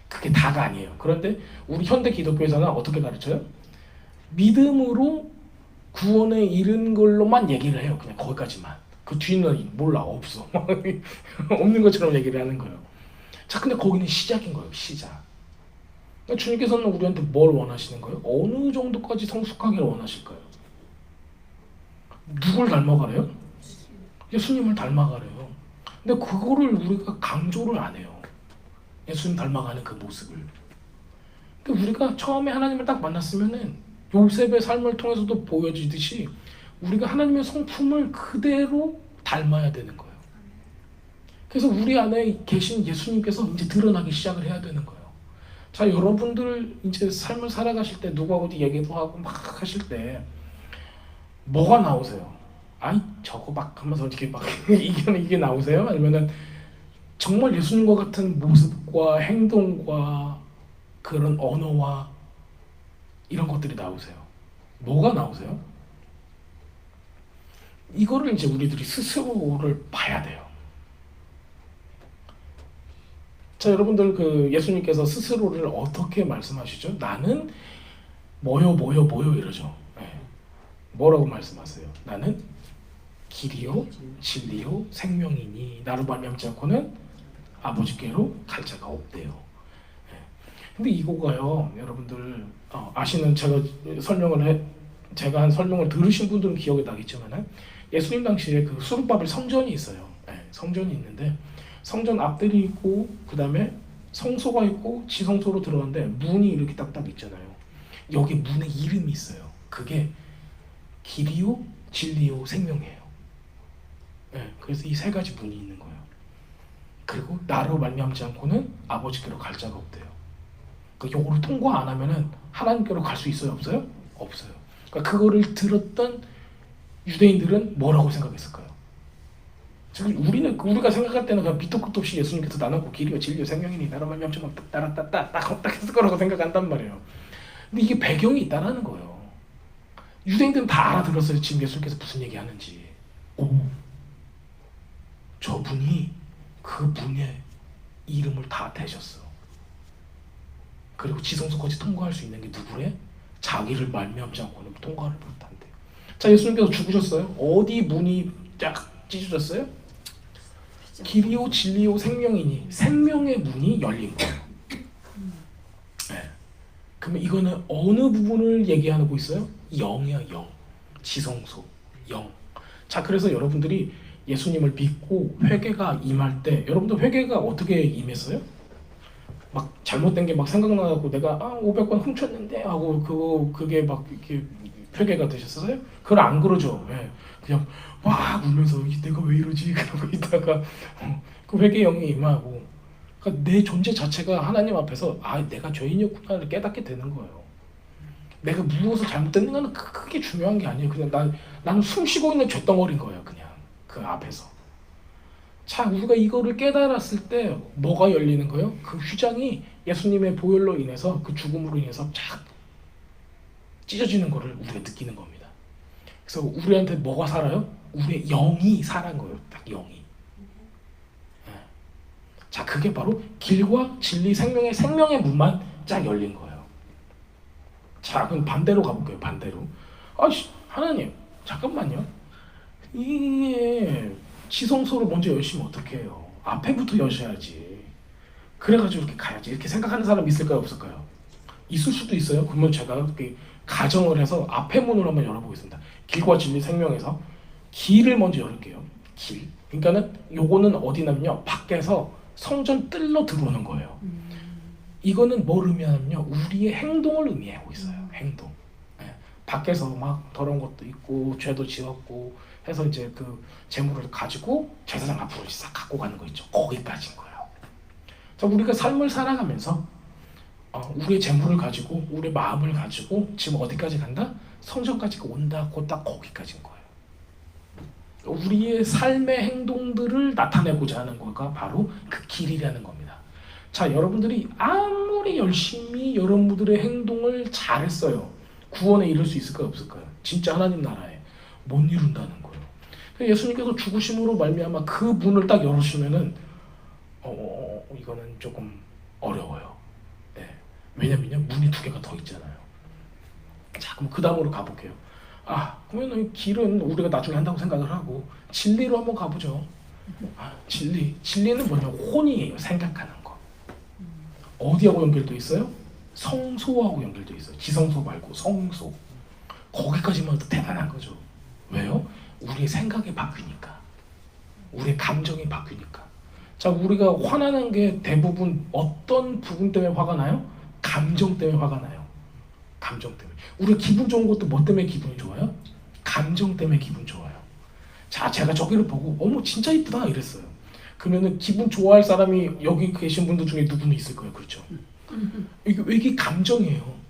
그게 다가 아니에요. 그런데 우리 현대 기독교에서는 어떻게 가르쳐요? 믿음으로 구원에 이른 걸로만 얘기를 해요. 그냥 거기까지만. 그 뒤는 몰라, 없어. 없는 것처럼 얘기를 하는 거예요. 자, 근데 거기는 시작인 거예요. 시작. 그러니까 주님께서는 우리한테 뭘 원하시는 거예요? 어느 정도까지 성숙하기를 원하실까요? 누굴 닮아가래요? 예수님을 닮아가래요. 근데 그거를 우리가 강조를 안 해요. 예수님 닮아가는 그 모습을. 그러니까 우리가 처음에 하나님을 딱 만났으면은 요셉의 삶을 통해서도 보여지듯이 우리가 하나님의 성품을 그대로 닮아야 되는 거예요. 그래서 우리 안에 계신 예수님께서 이제 드러나기 시작을 해야 되는 거예요. 자, 여러분들 이제 삶을 살아가실 때 누구하고 얘기도 하고 막 하실 때 뭐가 나오세요? 아이 저거 막 하면서 이렇게 막 이게 나오세요? 아니면은 정말 예수님과 같은 모습과 행동과 그런 언어와 이런 것들이 나오세요? 뭐가 나오세요? 이거를 이제 우리들이 스스로를 봐야 돼요. 자, 여러분들 그 예수님께서 스스로를 어떻게 말씀하시죠? 나는 뭐요 이러죠. 네. 뭐라고 말씀하세요? 나는 길이요 진리요 생명이니 나로 말미암지 않고는 아버지께로 갈 자가 없대요. 네. 근데 이거가요, 여러분들 아시는, 제가 한 설명을 들으신 분들은 기억이 나겠지만은 예수님 당시에 그 수르바벨 성전이 있어요. 네, 성전이 있는데 성전 앞들이 있고 그 다음에 성소가 있고 지성소로 들어가는데 문이 이렇게 딱딱 있잖아요. 여기 문에 이름이 있어요. 그게 길이요 진리요 생명이에요. 네, 그래서 이 세 가지 문이 있는 거예요. 그리고 나로 말미암지 않고는 아버지께로 갈 자가 없대요. 그러니까 요거를 통과 안 하면은 하나님께로 갈 수 있어요, 없어요? 없어요. 그러니까 그거를 들었던 유대인들은 뭐라고 생각했을까요? 지금 우리가 생각할 때는 그냥 밑도 끝도 없이 예수님께서 나는 길이요 진리요 생명이니 나로 말미암지 않고 딱 했을 거라고 생각한단 말이에요. 근데 이게 배경이 있다라는 거예요. 유대인들은 다 알아들었어요. 지금 예수님께서 무슨 얘기하는지. 오, 저분이 그분의 이름을 다 대셨어. 그리고 지성소까지 통과할 수 있는 게 누구래? 자기를 말미암지 않고는 통과를 못한대. 자, 예수님께서 죽으셨어요. 어디 문이 딱 찢어졌어요? 길이요 진리요 생명이니 생명의 문이 열린 거예요. 네. 그러면 이거는 어느 부분을 얘기하고 있어요? 영이야, 영. 지성소, 영. 자, 그래서 여러분들이 예수님을 믿고 회개가 임할 때 여러분들 회개가 어떻게 임했어요? 막 잘못된 게 막 생각나고 내가 500원 훔쳤는데 하고 그게 막 이렇게 회개가 되셨어요? 그걸 안 그러죠. 예. 그냥 막 울면서 내가 왜 이러지? 그러고 있다가 그 회개 영이 임하고, 그러니까 내 존재 자체가 하나님 앞에서 내가 죄인이었구나를 깨닫게 되는 거예요. 내가 무엇을 잘못됐는 건 크게 중요한 게 아니에요. 그냥 나는 숨 쉬고 있는 쇳덩어리인 거예요. 그냥 그 앞에서. 자, 우리가 이거를 깨달았을 때 뭐가 열리는 거예요? 그 휘장이 예수님의 보혈로 인해서, 그 죽음으로 인해서 쫙 찢어지는 거를 우리가 느끼는 겁니다. 그래서 우리한테 뭐가 살아요? 우리의 영이 살아난 거예요. 딱 영이. 네. 자, 그게 바로 길과 진리 생명의 문만 쫙 열린 거예요. 자, 그럼 반대로 가볼게요. 반대로. 하나님, 잠깐만요. 이게 지성소를 먼저 여시면 어떻게 해요? 앞에부터 여셔야지. 그래가지고 이렇게 가야지. 이렇게 생각하는 사람 있을까요? 없을까요? 있을 수도 있어요. 그러면 제가 이렇게 가정을 해서 앞에 문을 한번 열어보겠습니다. 길과 진리 생명에서 길을 먼저 열을게요. 길. 그러니까는 요거는 어디냐면요, 밖에서 성전 뜰로 들어오는 거예요. 이거는 뭘 의미하냐면요, 우리의 행동을 의미하고 있어요. 행동. 네. 밖에서 막 더러운 것도 있고 죄도 지었고 해서 이제 그 재물을 가지고 제사장 앞으로 싹 갖고 가는 거 있죠. 거기까지인 거예요. 자, 우리가 삶을 살아가면서 우리의 재물을 가지고, 우리의 마음을 가지고 지금 어디까지 간다? 성전까지 온다. 곧 딱 거기까지인 거예요. 우리의 삶의 행동들을 나타내고자 하는 거가 바로 그 길이라는 겁니다. 자, 여러분들이 아무리 열심히 여러분들의 행동을 잘했어요, 구원에 이를 수 있을까요? 없을까요? 진짜 하나님 나라에 못 이룬다는 거예요. 예수님께서 죽으심으로 말미암아 그 문을 딱 열으시면은 이거는 조금 어려워요. 네. 왜냐면요, 문이 두 개가 더 있잖아요. 자, 그럼 그 다음으로 가볼게요. 그러면 길은 우리가 나중에 한다고 생각을 하고 진리로 한번 가보죠. 진리는 뭐냐면 혼이에요. 생각하는 거. 어디하고 연결돼 있어요? 성소하고 연결돼 있어요. 지성소 말고 성소. 거기까지만 해도 대단한 거죠. 왜요? 우리의 생각이 바뀌니까. 우리의 감정이 바뀌니까. 자, 우리가 화나는 게 대부분 어떤 부분 때문에 화가 나요? 감정 때문에 화가 나요. 감정 때문에. 우리가 기분 좋은 것도 뭐 때문에 기분이 좋아요? 감정 때문에 기분 좋아요. 자, 제가 저기를 보고 어머 진짜 이쁘다 이랬어요. 그러면은 기분 좋아할 사람이 여기 계신 분들 중에 누구는 있을 거예요. 그렇죠? 이게 감정이에요.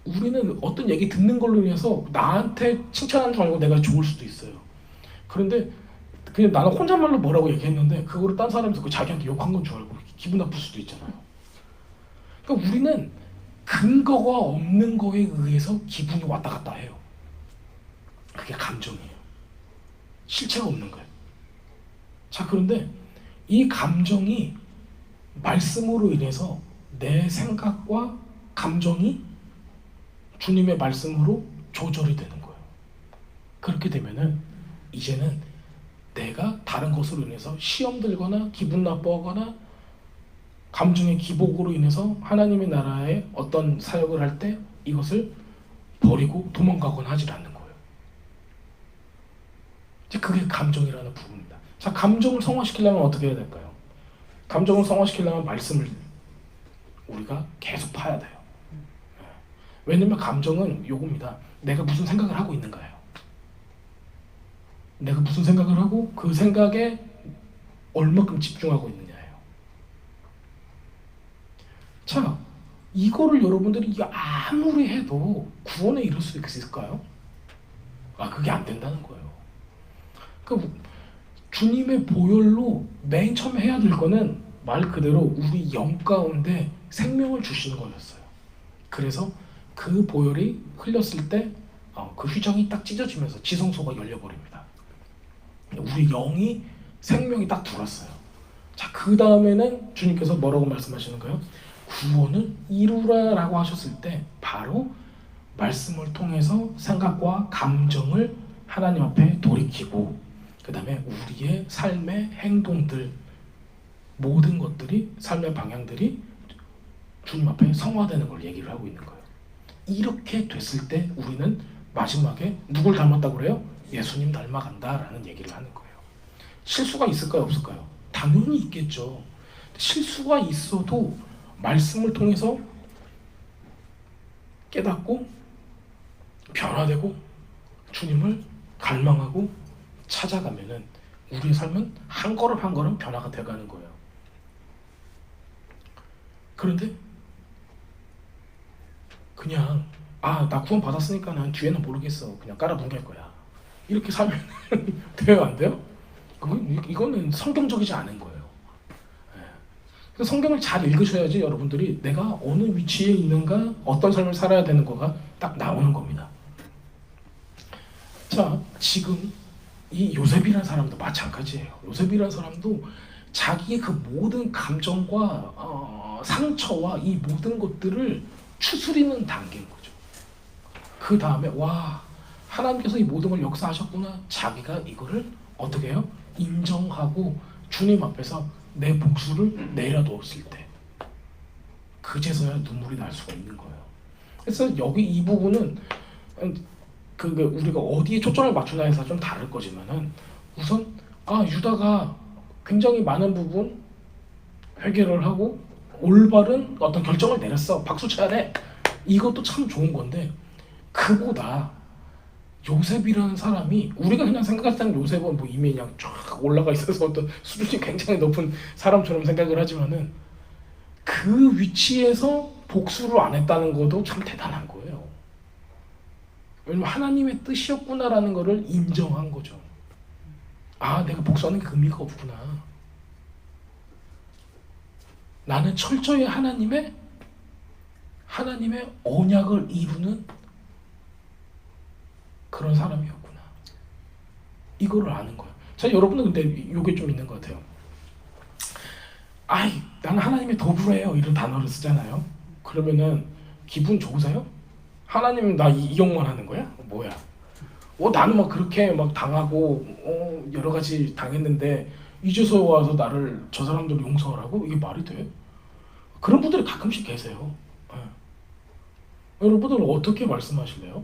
우리는 어떤 얘기 듣는 걸로 인해서 나한테 칭찬하는 줄 알고 내가 좋을 수도 있어요. 그런데 그냥 나는 혼잣말로 뭐라고 얘기했는데 그거를 딴 사람이 듣고 자기한테 욕한 건 줄 알고 기분 나쁠 수도 있잖아요. 그러니까 우리는 근거가 없는 거에 의해서 기분이 왔다 갔다 해요. 그게 감정이에요. 실체가 없는 거예요. 자, 그런데 이 감정이 말씀으로 인해서 내 생각과 감정이 주님의 말씀으로 조절이 되는 거예요. 그렇게 되면은 이제는 내가 다른 것으로 인해서 시험 들거나 기분 나빠하거나 감정의 기복으로 인해서 하나님의 나라에 어떤 사역을 할 때 이것을 버리고 도망가거나 하질 않는 거예요. 이제 그게 감정이라는 부분입니다. 자, 감정을 성화시키려면 어떻게 해야 될까요? 감정을 성화시키려면 말씀을 우리가 계속 파야 돼요. 왜냐면 감정은 요겁니다. 내가 무슨 생각을 하고 있는가요? 내가 무슨 생각을 하고 그 생각에 얼마큼 집중하고 있느냐예요. 자, 이거를 여러분들이 아무리 해도 구원에 이룰 수 있을까요? 그게 안 된다는 거예요. 그러니까 주님의 보혈로 맨 처음에 해야 될 거는 말 그대로 우리 영 가운데 생명을 주시는 거였어요. 그래서 그 보혈이 흘렸을 때 그 휘장이 딱 찢어지면서 지성소가 열려버립니다. 우리 영이 생명이 딱 들어왔어요. 자, 그 다음에는 주님께서 뭐라고 말씀하시는가요? 구원을 이루라라고 하셨을 때 바로 말씀을 통해서 생각과 감정을 하나님 앞에 돌이키고 그 다음에 우리의 삶의 행동들 모든 것들이 삶의 방향들이 주님 앞에 성화되는 걸 얘기를 하고 있는 거예요. 이렇게 됐을 때 우리는 마지막에 누굴 닮았다고 그래요? 예수님 닮아간다라는 얘기를 하는 거예요. 실수가 있을까요? 없을까요? 당연히 있겠죠. 실수가 있어도 말씀을 통해서 깨닫고 변화되고 주님을 갈망하고 찾아가면은 우리의 삶은 한 걸음 한 걸음 변화가 돼가는 거예요. 그런데 그냥 나 구원 받았으니까는 뒤에는 모르겠어, 그냥 깔아뭉갤 거야, 이렇게 살면 돼요, 안 돼요? 이거는 성경적이지 않은 거예요. 그래서 성경을 잘 읽으셔야지 여러분들이 내가 어느 위치에 있는가, 어떤 삶을 살아야 되는 거가 딱 나오는 겁니다. 자, 지금 이 요셉이라는 사람도 마찬가지예요. 요셉이라는 사람도 자기의 그 모든 감정과 상처와 이 모든 것들을 추스리는 단계인 거죠. 그 다음에 하나님께서 이 모든 걸 역사하셨구나, 자기가 이거를 어떻게 해요? 인정하고 주님 앞에서 내 복수를 내려놓았을 때 그제서야 눈물이 날 수가 있는 거예요. 그래서 여기 이 부분은 우리가 어디에 초점을 맞추냐에서 좀 다를 거지만은, 우선 유다가 굉장히 많은 부분 해결을 하고 올바른 어떤 결정을 내렸어, 박수 쳐야 돼, 이것도 참 좋은 건데, 그보다 요셉이라는 사람이, 우리가 그냥 생각할 때는 요셉은 뭐 이미 그냥 쫙 올라가 있어서 어떤 수준이 굉장히 높은 사람처럼 생각을 하지만은, 그 위치에서 복수를 안 했다는 것도 참 대단한 거예요. 왜냐면 하나님의 뜻이었구나라는 것을 인정한 거죠. 내가 복수하는 게 의미가 없구나, 나는 철저히 하나님의 언약을 이루는 그런 사람이었구나, 이거를 아는 거예요. 자, 여러분은 근데 이게 좀 있는 것 같아요. 나는 하나님의 도구래요, 이런 단어를 쓰잖아요. 그러면은 기분 좋으세요? 하나님 나 이용만 하는 거야? 뭐야? 나는 막 그렇게 막 당하고 여러 가지 당했는데 이제서 와서 나를, 저 사람들 용서하라고? 이게 말이 돼? 그런 분들이 가끔씩 계세요. 여러분들은 어떻게 말씀하실래요?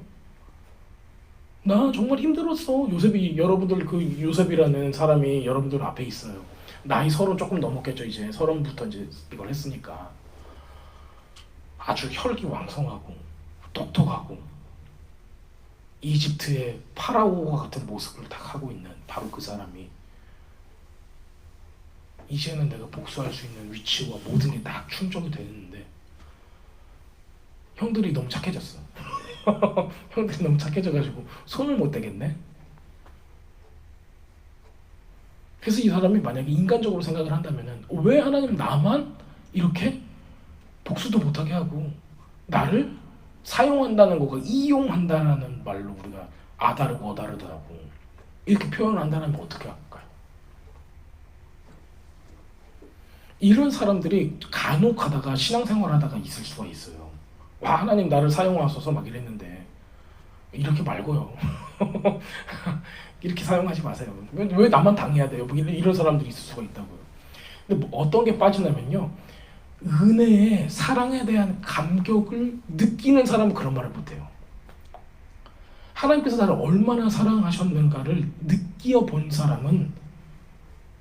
나 정말 힘들었어. 여러분들 그 요셉이라는 사람이 여러분들 앞에 있어요. 나이 30 조금 넘었겠죠. 이제 30부터 이제 이걸 했으니까. 아주 혈기왕성하고 똑똑하고 이집트의 파라오와 같은 모습을 딱 하고 있는 바로 그 사람이, 이제는 내가 복수할 수 있는 위치와 모든 게 딱 충족이 되는데 형들이 너무 착해졌어. 형들이 너무 착해져가지고 손을 못 대겠네. 그래서 이 사람이 만약에 인간적으로 생각을 한다면은, 왜 하나님 나만 이렇게 복수도 못하게 하고 나를 사용한다는 거가, 이용한다라는 말로 우리가 아다르고 어다르다고 이렇게 표현을 한다면 어떻게 할까요? 이런 사람들이 간혹 하다가 신앙생활 하다가 있을 수가 있어요. 하나님 나를 사용하소서 막 이랬는데, 이렇게 말고요. 이렇게 사용하지 마세요. 왜 나만 당해야 돼요? 이런 사람들이 있을 수가 있다고요. 근데 어떤 게 빠지냐면요, 은혜에, 사랑에 대한 감격을 느끼는 사람은 그런 말을 못해요. 하나님께서 나를 얼마나 사랑하셨는가를 느껴본 사람은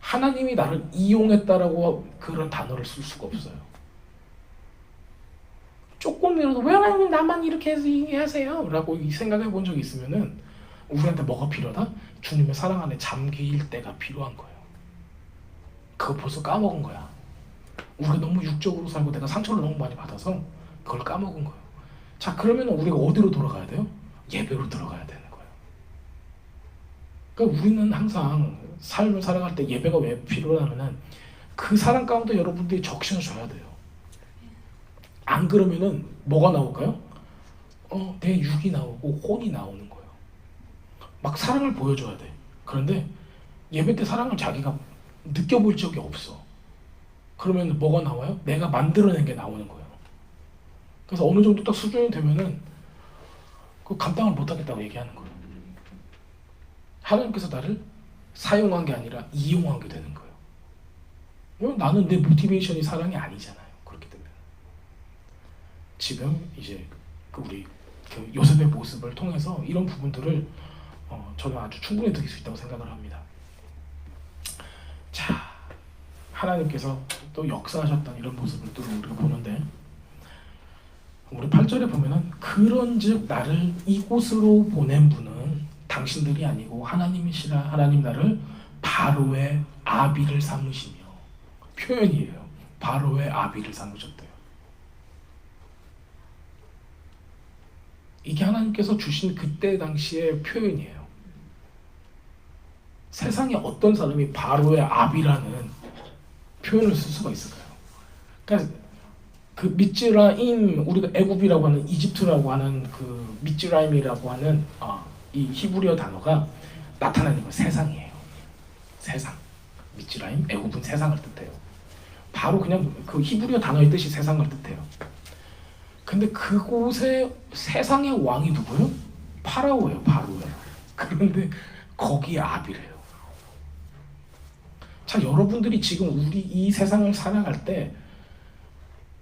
하나님이 나를 이용했다라고 그런 단어를 쓸 수가 없어요. 조금이라도 왜 하나님 나만 이렇게 하세요? 라고 생각해 본 적이 있으면은, 우리한테 뭐가 필요하다? 주님의 사랑 안에 잠길 때가 필요한 거예요. 그거 벌써 까먹은 거야. 우리가 너무 육적으로 살고 내가 상처를 너무 많이 받아서 그걸 까먹은 거예요. 자, 그러면 우리가 어디로 돌아가야 돼요? 예배로 들어가야 되는 거예요. 그러니까 우리는 항상 삶을 살아갈 때 예배가 왜 필요하냐면은, 그 사랑 가운데 여러분들이 적신을 줘야 돼요. 안 그러면은 뭐가 나올까요? 내 육이 나오고 혼이 나오는 거예요. 막 사랑을 보여줘야 돼. 그런데 예배 때 사랑을 자기가 느껴볼 적이 없어. 그러면 뭐가 나와요? 내가 만들어낸 게 나오는 거예요. 그래서 어느 정도 딱 수준이 되면은 그 감당을 못하겠다고 얘기하는 거예요. 하나님께서 나를 사용한 게 아니라 이용한 게 되는 거예요. 나는 내 모티베이션이 사랑이 아니잖아요. 그렇기 때문에 지금 이제 우리 요셉의 모습을 통해서 이런 부분들을 저는 아주 충분히 느낄 수 있다고 생각을 합니다. 자, 하나님께서 또 역사하셨던 이런 모습을 또 우리가 보는데, 우리 8절에 보면은 그런즉 나를 이곳으로 보낸 분은 당신들이 아니고 하나님이시라. 하나님 나를 바로의 아비를 삼으시며, 표현이에요. 바로의 아비를 삼으셨대요. 이게 하나님께서 주신 그때 당시의 표현이에요. 세상에 어떤 사람이 바로의 아비라는 표현을 쓸 수가 있을까요? 그러니까 그 미츠라임, 우리가 애굽이라고 하는, 이집트라고 하는 그 미츠라임이라고 하는 이 히브리어 단어가 나타나는 건 세상이에요. 세상. 미츠라임, 애굽은 세상을 뜻해요. 바로 그냥 그 히브리어 단어의 뜻이 세상을 뜻해요. 근데 그곳에 세상의 왕이 누구예요? 파라오예요. 파라오예요. 그런데 거기에 아비래요. 자, 여러분들이 지금 우리 이 세상을 살아갈 때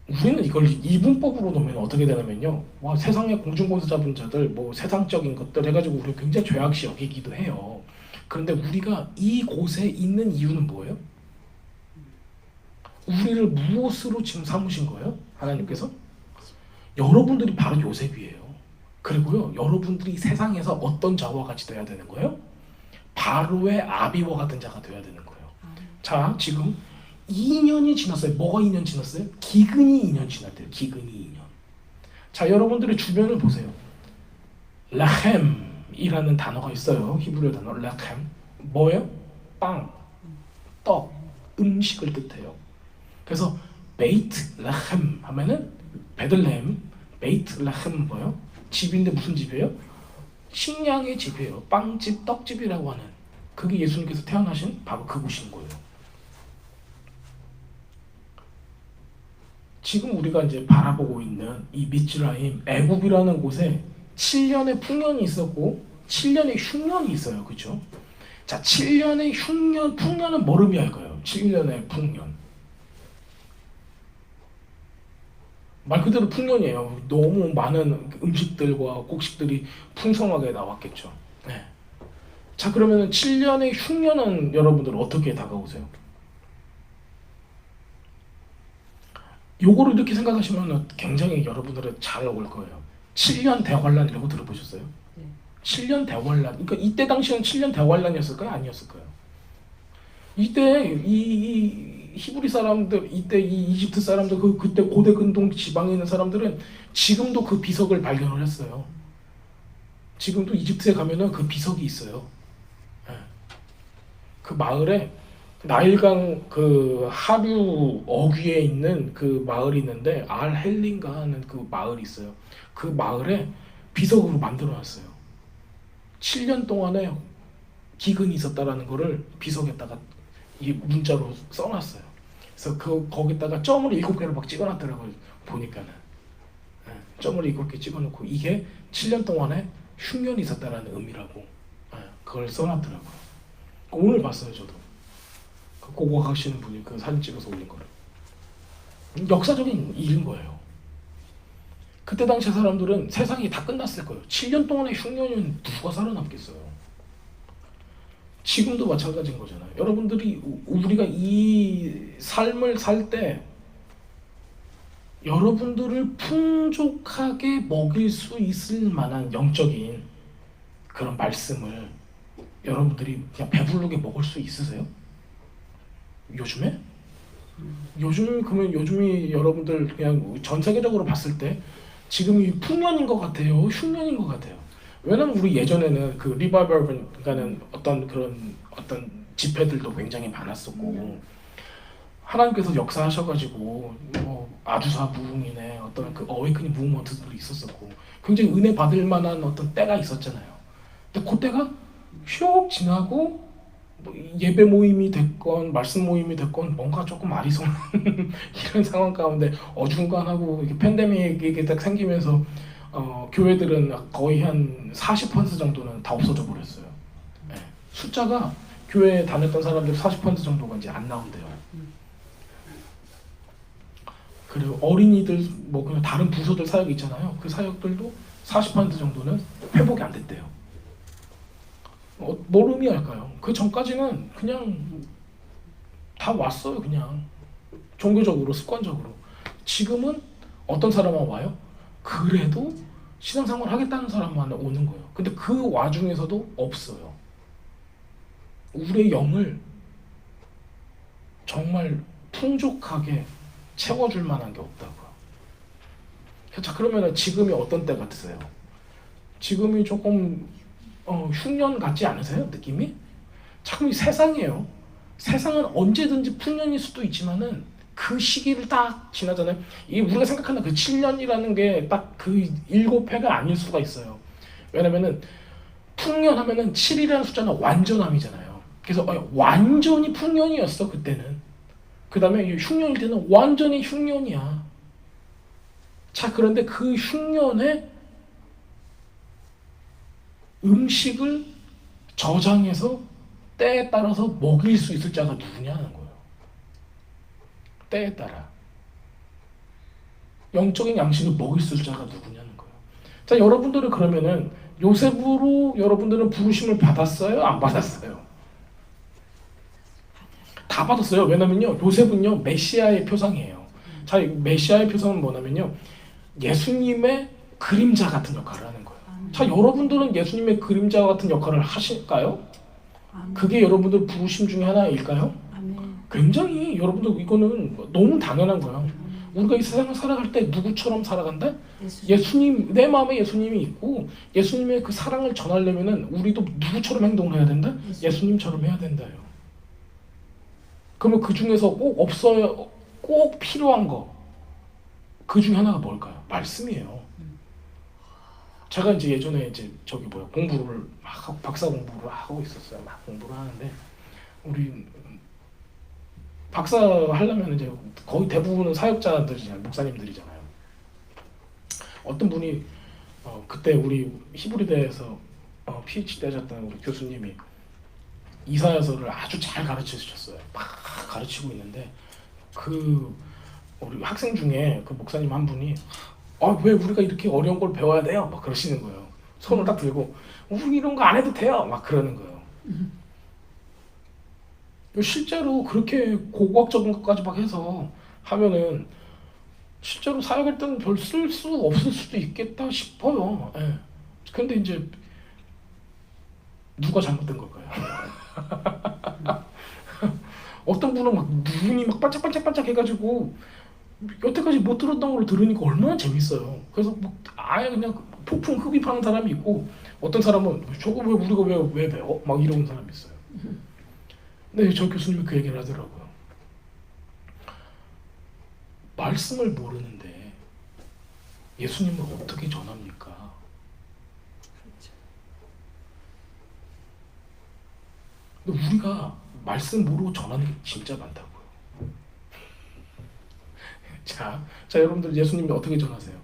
우리는 이걸 이분법으로 놓으면 어떻게 되냐면요, 와, 세상의 공중권세 잡은 자들, 뭐 세상적인 것들 해가지고 우리 굉장히 죄악시 여기기도 해요. 그런데 우리가 이곳에 있는 이유는 뭐예요? 우리를 무엇으로 지금 삼으신 거예요? 하나님께서? 여러분들이 바로 요셉이에요. 그리고요, 여러분들이 세상에서 어떤 자와 같이 돼야 되는 거예요? 바로의 아비와 같은 자가 돼야 되는 거예요. 자, 지금 2년이 지났어요. 뭐가 2년 지났어요? 기근이 2년 지났대요. 기근이 2년. 자, 여러분들의 주변을 보세요. 라햄이라는 단어가 있어요. 히브리어 단어 라햄. 뭐예요? 빵, 떡, 음식을 뜻해요. 그래서 베이트 라햄 하면은 베들레헴, 베이트 라햄 뭐예요? 집인데 무슨 집이에요? 식량의 집이에요. 빵집, 떡집이라고 하는, 그게 예수님께서 태어나신 바로 그곳인 거예요. 지금 우리가 이제 바라보고 있는 이 미츠라임, 애굽이라는 곳에 7년의 풍년이 있었고 7년의 흉년이 있어요. 그렇죠? 자, 7년의 흉년, 풍년은 뭘 의미할까요? 7년의 풍년. 말 그대로 풍년이에요. 너무 많은 음식들과 곡식들이 풍성하게 나왔겠죠. 네. 자, 그러면 7년의 흉년은 여러분들 어떻게 다가오세요? 요거를 이렇게 생각하시면 굉장히 여러분들은 잘 올 거예요. 7년 대환란이라고 들어보셨어요? 7년 대환란. 그러니까 이때 당시는 7년 대환란이었을까요? 아니었을까요? 이때 이 히브리 사람들, 이때 이 이집트 사람들, 그때 고대 근동 지방에 있는 사람들은 지금도 그 비석을 발견을 했어요. 지금도 이집트에 가면은 그 비석이 있어요. 그 마을에 나일강 그 하류 어귀에 있는 그 마을이 있는데, 알헬린가 하는 그 마을이 있어요. 그 마을에 비석으로 만들어놨어요. 7년 동안에 기근이 있었다라는 거를 비석에다가 이 문자로 써놨어요. 그래서 거기다가 점을 7개를 막 찍어놨더라고요. 보니까는 점을 7개 찍어놓고 이게 7년 동안에 흉년이 있었다라는 의미라고 그걸 써놨더라고요. 오늘 봤어요. 저도 고고 가시는 분이 그 사진 찍어서 올린 거를. 역사적인 일인 거예요. 그때 당시 사람들은 세상이 다 끝났을 거예요. 7년 동안의 흉년이면 누가 살아남겠어요. 지금도 마찬가지인 거잖아요. 여러분들이, 우리가 이 삶을 살 때 여러분들을 풍족하게 먹일 수 있을 만한 영적인 그런 말씀을 여러분들이 그냥 배부르게 먹을 수 있으세요? 요즘에? 그러면 요즘이 여러분들 그냥 전 세계적으로 봤을 때 지금이 풍년인 것 같아요? 흉년인 것 같아요? 왜냐면 우리 예전에는 그 리바이벌가는 어떤 그런 어떤 집회들도 굉장히 많았었고, 하나님께서 역사하셔가지고 뭐 아주사 부흥이네, 어떤 그 어웨이크닝 무브먼트들이 있었었고, 굉장히 은혜 받을 만한 어떤 때가 있었잖아요. 근데 그 때가 휙 지나고 뭐 예배 모임이 됐건 말씀 모임이 됐건 뭔가 조금 아리송한 이런 상황 가운데 어중간하고 이렇게 팬데믹이 딱 생기면서 교회들은 거의 한 40% 정도는 다 없어져 버렸어요. 네. 숫자가 교회에 다녔던 사람들 40% 정도가 이제 안 나온대요. 그리고 어린이들 뭐 그냥 다른 부서들 사역 있잖아요. 그 사역들도 40% 정도는 회복이 안 됐대요. 뭘 의미할까요? 그 전까지는 그냥 다 왔어요. 그냥 종교적으로, 습관적으로. 지금은 어떤 사람만 와요? 그래도 신앙생활 하겠다는 사람만 오는 거예요. 근데 그 와중에서도 없어요. 우리의 영을 정말 풍족하게 채워줄 만한 게 없다고요. 자, 그러면 지금이 어떤 때 같으세요? 지금이 조금 흉년 같지 않으세요? 느낌이? 참 세상이에요. 세상은 언제든지 풍년일 수도 있지만은 그 시기를 딱 지나잖아요. 이 우리가 생각하는 그 7년이라는 게 딱 그 7회가 아닐 수가 있어요. 왜냐면은 풍년 하면은 7이라는 숫자는 완전함이잖아요. 그래서 완전히 풍년이었어 그때는. 그 다음에 흉년일 때는 완전히 흉년이야. 자, 그런데 그 흉년에 음식을 저장해서 때에 따라서 먹일 수 있을 자가 누구냐는 거예요. 때에 따라 영적인 양식을 먹일 수 있을 자가 누구냐는 거예요. 자, 여러분들은 그러면은 요셉으로 여러분들은 부르심을 받았어요? 안 받았어요? 다 받았어요. 왜냐면요, 요셉은요 메시아의 표상이에요. 자, 메시아의 표상은 뭐냐면요, 예수님의 그림자 같은 역할을 하는 거예요. 자, 여러분들은 예수님의 그림자 같은 역할을 하실까요? 그게 여러분들 부르심 중에 하나일까요? 굉장히 여러분들 이거는 너무 당연한 거예요. 우리가 이 세상을 살아갈 때 누구처럼 살아간다? 예수님, 내 마음에 예수님이 있고 예수님의 그 사랑을 전하려면은 우리도 누구처럼 행동을 해야 된다? 예수님처럼 해야 된다요. 그러면 그 중에서 꼭 없어요, 꼭 필요한 거, 그 중에 하나가 뭘까요? 말씀이에요. 제가 이제 예전에 이제 공부를 막 하고 박사 공부를 하고 있었어요. 막 공부를 하는데 우리 박사 하려면 이제 거의 대부분은 사역자들이잖아요. 목사님들이잖아요. 어떤 분이 그때 우리 히브리대에서 PhD 하셨던 우리 교수님이 이사야서를 아주 잘 가르쳐 주셨어요. 막 가르치고 있는데 그 우리 학생 중에 그 목사님 한 분이 왜 우리가 이렇게 어려운 걸 배워야 돼요? 막 그러시는 거예요. 손을 딱 들고 우리 이런 거 안 해도 돼요. 막 그러는 거예요. 실제로 그렇게 고고학적인 것까지 막 해서 하면은 실제로 사역할 때는 별 쓸 수 없을 수도 있겠다 싶어요. 예. 근데 이제 누가 잘못된 걸까요? 어떤 분은 막 눈이 막 반짝반짝반짝 해가지고 여태까지 못 들었던 걸 들으니까 얼마나 재밌어요. 그래서 뭐 아예 그냥 폭풍 흡입하는 사람이 있고, 어떤 사람은 저거 왜 우리가 왜 배워? 막 이러는 사람이 있어요. 근데 저 교수님이 그 얘기를 하더라고요. 말씀을 모르는데 예수님을 어떻게 전합니까? 근데 우리가 말씀 모르고 전하는 게 진짜 많다고요. 자, 여러분들 예수님이 어떻게 전하세요?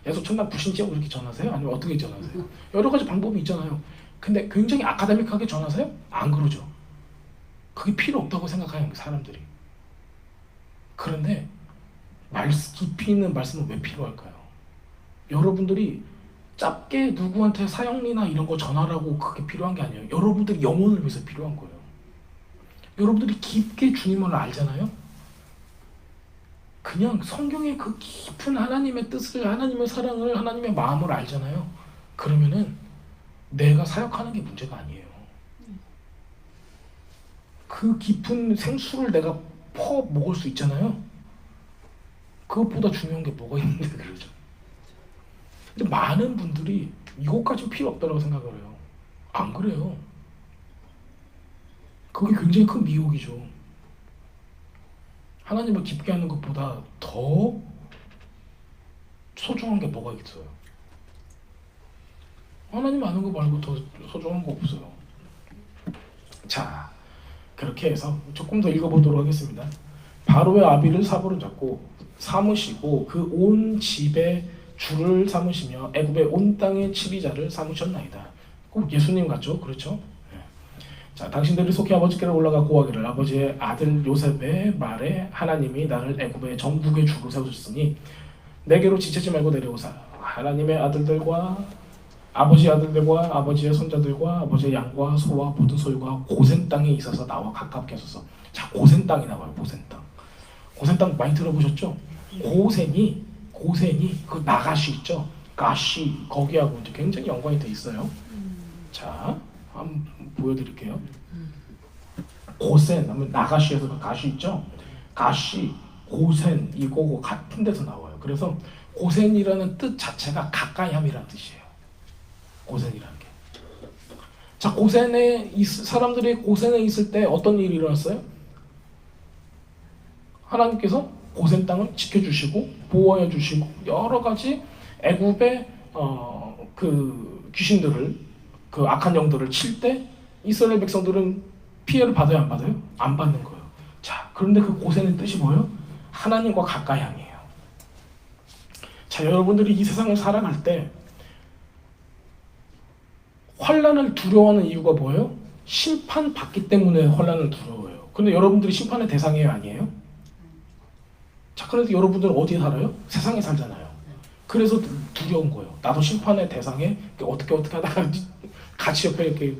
예수 천당 부신지하고 이렇게 전하세요? 아니면 어떻게 전하세요? 여러 가지 방법이 있잖아요. 근데 굉장히 아카데믹하게 전하세요? 안 그러죠. 그게 필요 없다고 생각하는 사람들이. 그런데 깊이 있는 말씀은 왜 필요할까요? 여러분들이 짧게 누구한테 사형리나 이런 거 전하라고 그게 필요한 게 아니에요. 여러분들이 영혼을 위해서 필요한 거예요. 여러분들이 깊게 주님을 알잖아요. 그냥 성경의 그 깊은 하나님의 뜻을, 하나님의 사랑을, 하나님의 마음을 알잖아요. 그러면은 내가 사역하는 게 문제가 아니에요. 그 깊은 생수를 내가 퍼 먹을 수 있잖아요. 그것보다 중요한 게 뭐가 있는데 그러죠. 근데 많은 분들이 이것까지 필요 없다고 생각을 해요. 안 그래요. 그게 굉장히 큰 미혹이죠. 하나님을 깊게 하는 것보다 더 소중한 게 뭐가 있어요? 하나님 아는 거 말고 더 소중한 거 없어요. 자, 그렇게 해서 조금 더 읽어보도록 하겠습니다. 바로의 아비를 사부로 잡고 삼으시고 그 온 집에 주를 삼으시며 애굽의 온 땅의 치비자를 삼으셨나이다. 꼭 예수님 같죠? 그렇죠? 자, 당신들이 속히 아버지께로 올라가 고하기를 아버지의 아들 요셉의 말에 하나님이 나를 애굽의 전국의 주로 세우셨으니 내게로 지체지 말고 내려오사 하나님의 아들들과 아버지의 아들들과 아버지의 손자들과 아버지의 양과 소와 모든 소유가 고센 땅에 있어서 나와 가깝게 하소서. 자, 고센 땅이 나와요. 고센 땅. 고센 땅 많이 들어보셨죠? 고센이 그 나가시 있죠? 가시 거기하고 이제 굉장히 연관이 돼 있어요. 자, 한번 보여드릴게요. 고센 하면 나가시에서 그 가시 있죠? 가시, 고센 이거 같은 데서 나와요. 그래서 고센이라는 뜻 자체가 가까이함이라는 뜻이에요. 고센이라는 게. 자, 사람들이 고센에 있을 때 어떤 일이 일어났어요? 하나님께서 고센 땅을 지켜주시고 보호해 주시고 여러 가지 애굽의 그 귀신들을 그 악한 영들을 칠 때 이스라엘 백성들은 피해를 받아요, 안 받아요? 안 받는 거예요. 자, 그런데 그 고센의 뜻이 뭐예요? 하나님과 가까이함이에요. 자, 여러분들이 이 세상을 살아갈 때 환난을 두려워하는 이유가 뭐예요? 심판받기 때문에 환난을 두려워해요. 근데 여러분들이 심판의 대상이에요, 아니에요? 자, 그래도 여러분들은 어디에 살아요? 세상에 살잖아요. 그래서 두려운 거예요. 나도 심판의 대상에 어떻게 하다가 같이 옆에 이렇게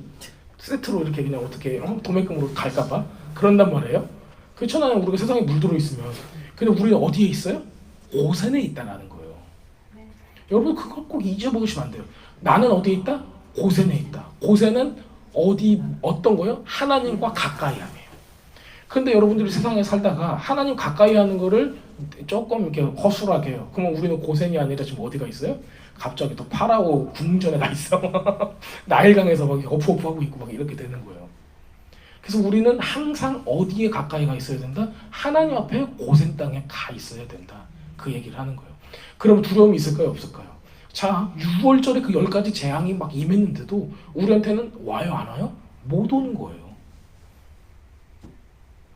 세트로 이렇게 그냥 어떻게 도매금으로 갈까봐 그런단 말이에요. 그렇잖아요. 우리가 세상에 물들어 있으면. 근데 우리는 어디에 있어요? 고센에 있다라는 거예요. 여러분 그거 꼭 잊어먹으시면 안 돼요. 나는 어디에 있다? 고센에 있다. 고센은 어떤 거예요? 하나님과 가까이 함이에요. 근데 여러분들이 세상에 살다가 하나님 가까이 하는 거를 조금 이렇게 허술하게 해요. 그러면 우리는 고센이 아니라 지금 어디가 있어요? 갑자기 또 파라오 궁전에 가 있어. 나일강에서 막 어프어프하고 있고 막 이렇게 되는 거예요. 그래서 우리는 항상 어디에 가까이 가 있어야 된다? 하나님 앞에 고센 땅에 가 있어야 된다. 그 얘기를 하는 거예요. 그럼 두려움이 있을까요? 없을까요? 자, 6월절에 그 10가지 재앙이 막 임했는데도 우리한테는 와요? 안 와요? 못 오는 거예요.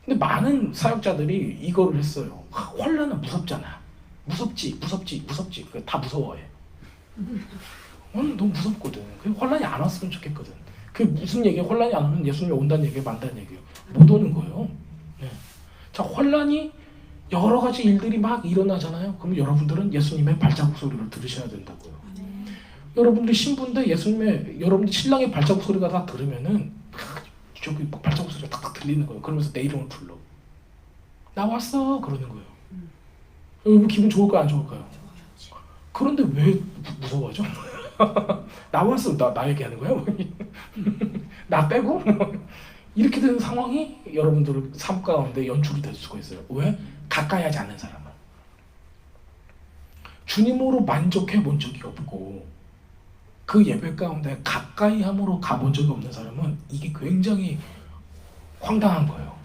근데 많은 사역자들이 이거를 했어요. 환난은 무섭잖아. 무섭지. 그게 다 무서워해. 너무 무섭거든. 그 환난이 안 왔으면 좋겠거든. 그게 무슨 얘기야? 환난이 안 오면 예수님이 온다는 얘기예요? 만다는 얘기예요? 못 오는 거예요. 네. 자, 환난이 여러 가지 일들이 막 일어나잖아요. 그럼 여러분들은 예수님의 발자국 소리를 들으셔야 된다고요. 여러분들이 신부인데 여러분들 신랑의 발자국 소리가 다 들으면은 저기 막 발자국 소리가 탁탁 들리는 거예요. 그러면서 내 이름을 불러. 나 왔어 그러는 거예요. 여러분 기분 좋을까요? 안 좋을까요? 그런데 왜 무서워하죠? 나 왔어. 나 얘기하는 거야? 나 빼고? 이렇게 되는 상황이 여러분들 삶 가운데 연출이 될 수가 있어요. 왜? 가까이 하지 않는 사람은. 주님으로 만족해 본 적이 없고 그 예배 가운데 가까이 함으로 가본 적이 없는 사람은 이게 굉장히 황당한 거예요.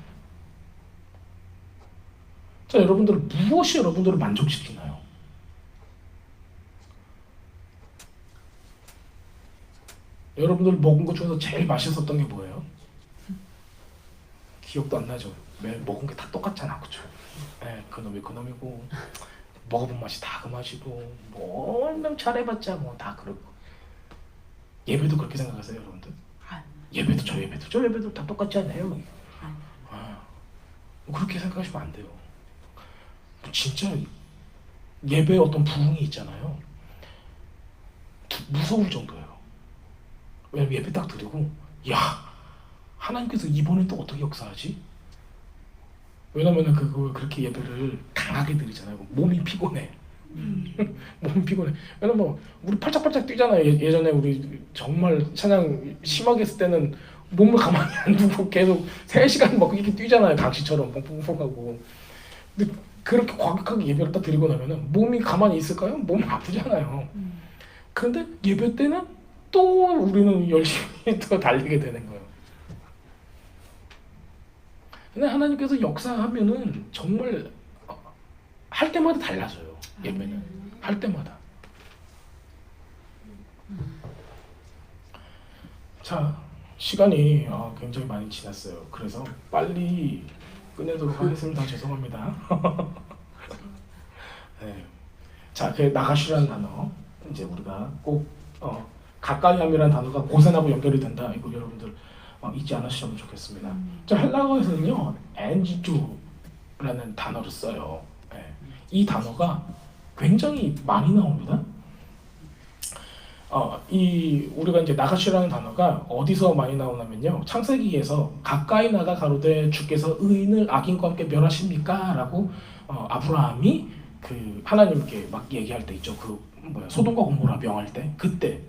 자, 여러분들 무엇이 여러분들을 만족시키나요? 여러분들 먹은 것 중에서 제일 맛있었던 게 뭐예요? 기억도 안 나죠? 매일 먹은 게 다 똑같잖아, 그쵸? 네, 그놈이고 먹어본 맛이 다 그 맛이고 뭐 얼마나 잘해봤자 뭐 다 그렇고. 예배도 그렇게 생각하세요, 여러분들? 예배도 저 예배도 다 똑같지 않아요? 그렇게 생각하시면 안 돼요. 진짜 예배에 어떤 부흥이 있잖아요. 무서울 정도예요. 왜냐면 예배 딱 드리고 야, 하나님께서 이번엔 또 어떻게 역사하지? 왜냐면은 그렇게 예배를 강하게 드리잖아요. 몸이 피곤해. 몸이 피곤해. 왜냐면 우리 팔짝팔짝 뛰잖아요. 예전에 우리 정말 찬양 심하게 했을 때는 몸을 가만히 안 두고 계속 3시간 막 이렇게 뛰잖아요. 강시처럼 뽕뽕뽕하고. 근데 그렇게 과격하게 예배를 딱 드리고 나면은 몸이 가만히 있을까요? 몸은 아프잖아요. 그런데 예배 때는 또 우리는 열심히 또 달리게 되는 거예요. 근데 하나님께서 역사하면은 정말 할 때마다 달라져요. 예배는 할 때마다. 자, 시간이 굉장히 많이 지났어요. 그래서 빨리 끝내도록 하겠습니다. 죄송합니다. 네. 자, 그 나가시라는 단어 이제 우리가 꼭 가까이함이라는 단어가 고센하고 연결이 된다. 이거 여러분들 잊지 않으시면 좋겠습니다. 자, 헬라어에서는요, 엔지두라는 단어를 써요. 네. 이 단어가 굉장히 많이 나옵니다. 우리가 이제 나가시라는 단어가 어디서 많이 나오냐면요, 창세기에서 가까이 나가 가로되 주께서 의인을 악인과 함께 멸하십니까? 라고 아브라함이 그 하나님께 막 얘기할 때 있죠. 그 뭐야 소돔과 고모라 명할 때 그때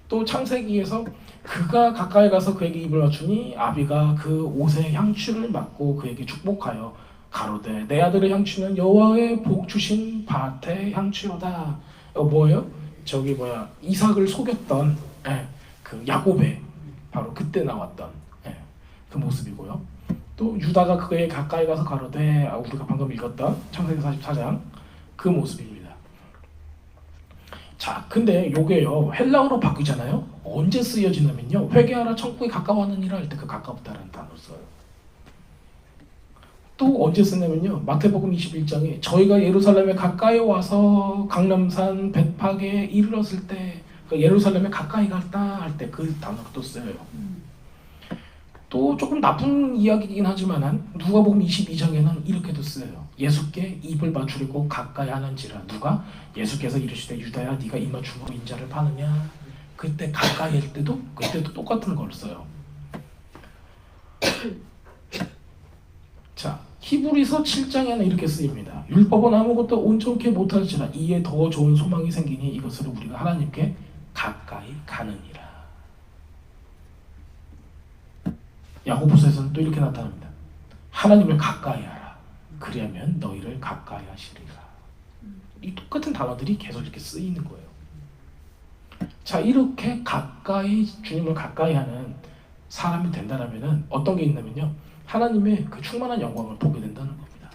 또 창세기에서 그가 가까이 가서 그에게 입을 맞추니 아비가 그 옷의 향취를 맡고 그에게 축복하여 가로되 내 아들의 향취는 여호와의 복 주신 밭의 향취로다. 뭐예요? 저기 뭐야 이삭을 속였던 그 야곱의 바로 그때 나왔던 그 모습이고요. 또 유다가 그에 가까이 가서 가로되 우리가 방금 읽었던 창세기 44장 그 모습입니다. 자, 근데 요게요 헬라어로 바뀌잖아요. 언제 쓰여지냐면요 회개하라 천국에 가까워하느니라 할 때 그 가깝다라는 단어를 써요. 또 언제 쓰냐면요 마태복음 21장에 저희가 예루살렘에 가까이 와서 강남산 벳팍에 이르렀을 때 그 예루살렘에 가까이 갔다 할 때 그 단어를 또 써요. 또 조금 나쁜 이야기이긴 하지만 누가복음 22장에는 이렇게도 쓰여요. 예수께 입을 맞추려고 가까이 하는지라. 누가? 예수께서 이르시되 유다야 네가 입 맞춤으로 인자를 파느냐. 그때 가까이 할 때도 그때도 똑같은 걸 써요. 자, 히브리서 7장에는 이렇게 쓰입니다. 율법은 아무것도 온전케 못할지라 이에 더 좋은 소망이 생기니 이것으로 우리가 하나님께 가까이 가느니라. 야고보서에서는 또 이렇게 나타납니다. 하나님을 가까이 하라. 그리하면 너희를 가까이 하시리라. 이 똑같은 단어들이 계속 이렇게 쓰이는 거예요. 자, 이렇게 가까이 주님을 가까이 하는 사람이 된다라면은 어떤 게 있냐면요. 하나님의 그 충만한 영광을 보게 된다는 겁니다.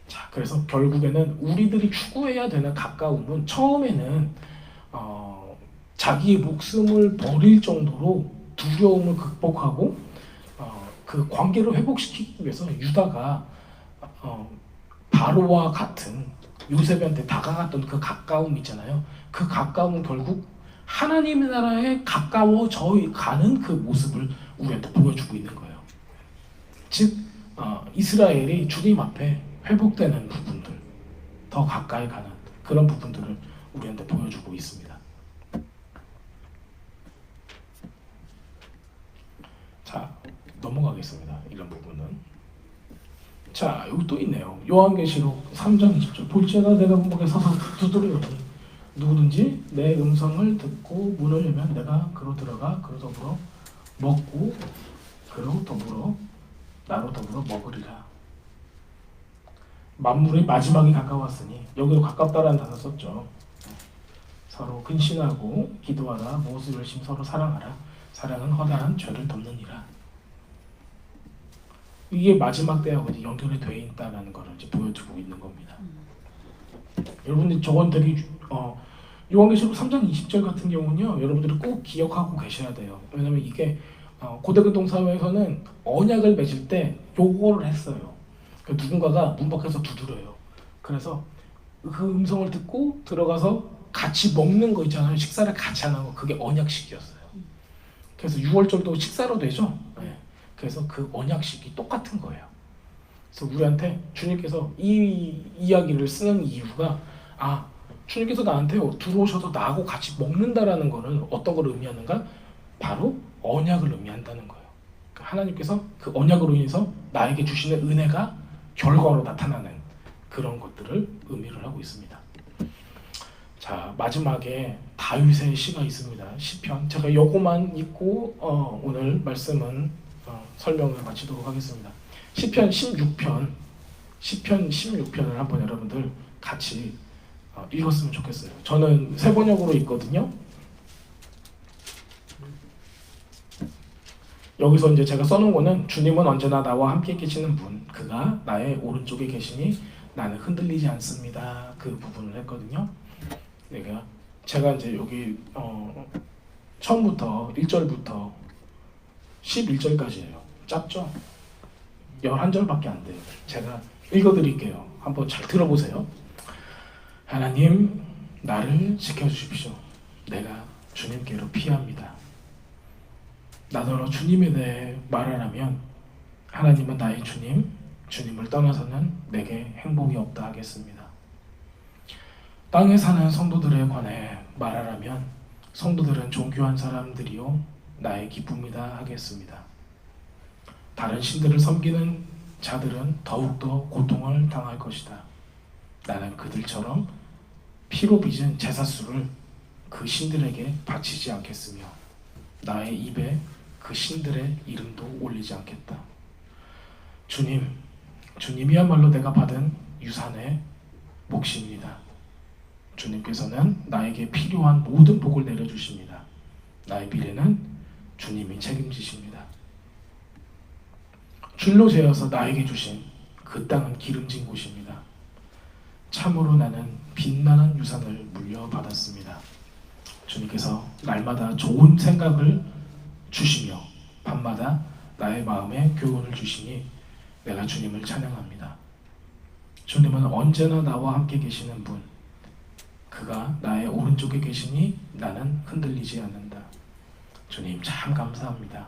자, 그래서 결국에는 우리들이 추구해야 되는 가까움은 처음에는 자기의 목숨을 버릴 정도로 두려움을 극복하고 그 관계를 회복시키기 위해서 유다가 바로와 같은 요셉한테 다가갔던 그 가까움 있잖아요. 그 가까움은 결국 하나님의 나라에 가까워져 가는 그 모습을 우리한테 보여주고 있는 거예요. 즉 이스라엘이 주님 앞에 회복되는 부분들, 더 가까이 가는 그런 부분들을 우리한테 보여주고 있습니다. 자, 넘어가겠습니다. 이런 부분은. 자, 여기 또 있네요. 요한계시록 3장 20절. 볼지어다 내가 문밖에 서서 두드리오니 누구든지 내 음성을 듣고 문을 열면 내가 그로 들어가 그로 더불어 먹고 그로 더불어 나로 더불어 먹으리라. 만물의 마지막이 가까웠으니 여기도 가깝다라는 단어 썼죠. 서로 근신하고 기도하라. 무엇을 열심히 서로 사랑하라. 사랑은 허다한 죄를 덮느니라. 이게 마지막 때하고 이제 연결이 되어 있다는 것을 이제 보여주고 있는 겁니다. 여러분들 저건 되게 요한계시록 3장 20절 같은 경우는요, 여러분들이 꼭 기억하고 계셔야 돼요. 왜냐면 이게 고대근동 사회에서는 언약을 맺을 때 요거를 했어요. 그러니까 누군가가 문 밖에서 두드려요. 그래서 그 음성을 듣고 들어가서 같이 먹는 거 있잖아요. 식사를 같이 하는 거. 그게 언약식이었어요. 그래서 6월절도 식사로 되죠. 네. 그래서 그 언약식이 똑같은 거예요. 그래서 우리한테 주님께서 이 이야기를 쓰는 이유가 주님께서 나한테 들어오셔서 나하고 같이 먹는다라는 거는 어떤 걸 의미하는가? 바로 언약을 의미한다는 거예요. 하나님께서 그 언약으로 인해서 나에게 주시는 은혜가 결과로 나타나는 그런 것들을 의미를 하고 있습니다. 자, 마지막에 다윗의 시가 있습니다. 시편. 제가 요거만 읽고 오늘 말씀은 설명을 마치도록 하겠습니다. 시편 16편을 한번 여러분들 같이 읽었으면 좋겠어요. 저는 새 번역으로 읽거든요. 여기서 이제 제가 써놓은 거는 주님은 언제나 나와 함께 계시는 분, 그가 나의 오른쪽에 계시니 나는 흔들리지 않습니다. 그 부분을 했거든요. 제가 이제 여기 처음부터 1절부터 11절까지예요. 짧죠? 11절밖에 안 돼요. 제가 읽어드릴게요. 한번 잘 들어보세요. 하나님, 나를 지켜주십시오. 내가 주님께로 피합니다. 나더러 주님에 대해 말하라면 하나님은 나의 주님, 주님을 떠나서는 내게 행복이 없다 하겠습니다. 땅에 사는 성도들에 관해 말하라면 성도들은 존귀한 사람들이요 나의 기쁨이다 하겠습니다. 다른 신들을 섬기는 자들은 더욱더 고통을 당할 것이다. 나는 그들처럼 피로 빚은 제사수를 그 신들에게 바치지 않겠으며 나의 입에 그 신들의 이름도 올리지 않겠다. 주님이야말로 내가 받은 유산의 몫입니다. 주님께서는 나에게 필요한 모든 복을 내려주십니다. 나의 미래는 주님이 책임지십니다. 줄로 재어서 나에게 주신 그 땅은 기름진 곳입니다. 참으로 나는 빛나는 유산을 물려받았습니다. 주님께서 날마다 좋은 생각을 주시며 밤마다 나의 마음에 교훈을 주시니 내가 주님을 찬양합니다. 주님은 언제나 나와 함께 계시는 분, 그가 나의 오른쪽에 계시니 나는 흔들리지 않는다. 주님 참 감사합니다.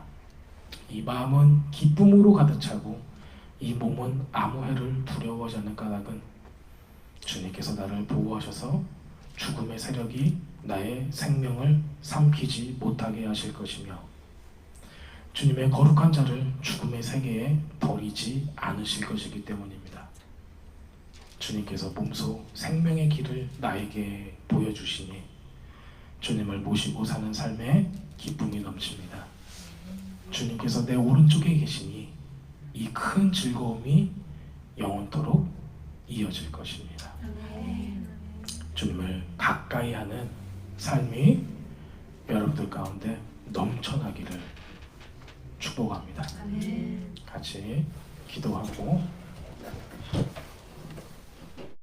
이 마음은 기쁨으로 가득 차고 이 몸은 아무 해를 두려워하지 않는 까닭은 주님께서 나를 보호하셔서 죽음의 세력이 나의 생명을 삼키지 못하게 하실 것이며 주님의 거룩한 자를 죽음의 세계에 버리지 않으실 것이기 때문입니다. 주님께서 몸소 생명의 길을 나에게 보여주시니 주님을 모시고 사는 삶에 기쁨이 넘칩니다. 주님께서 내 오른쪽에 계시니 이 큰 즐거움이 영원토록 이어질 것입니다. 주님을 가까이 하는 삶이 여러분들 가운데 넘쳐나기를 축복합니다. 같이 기도하고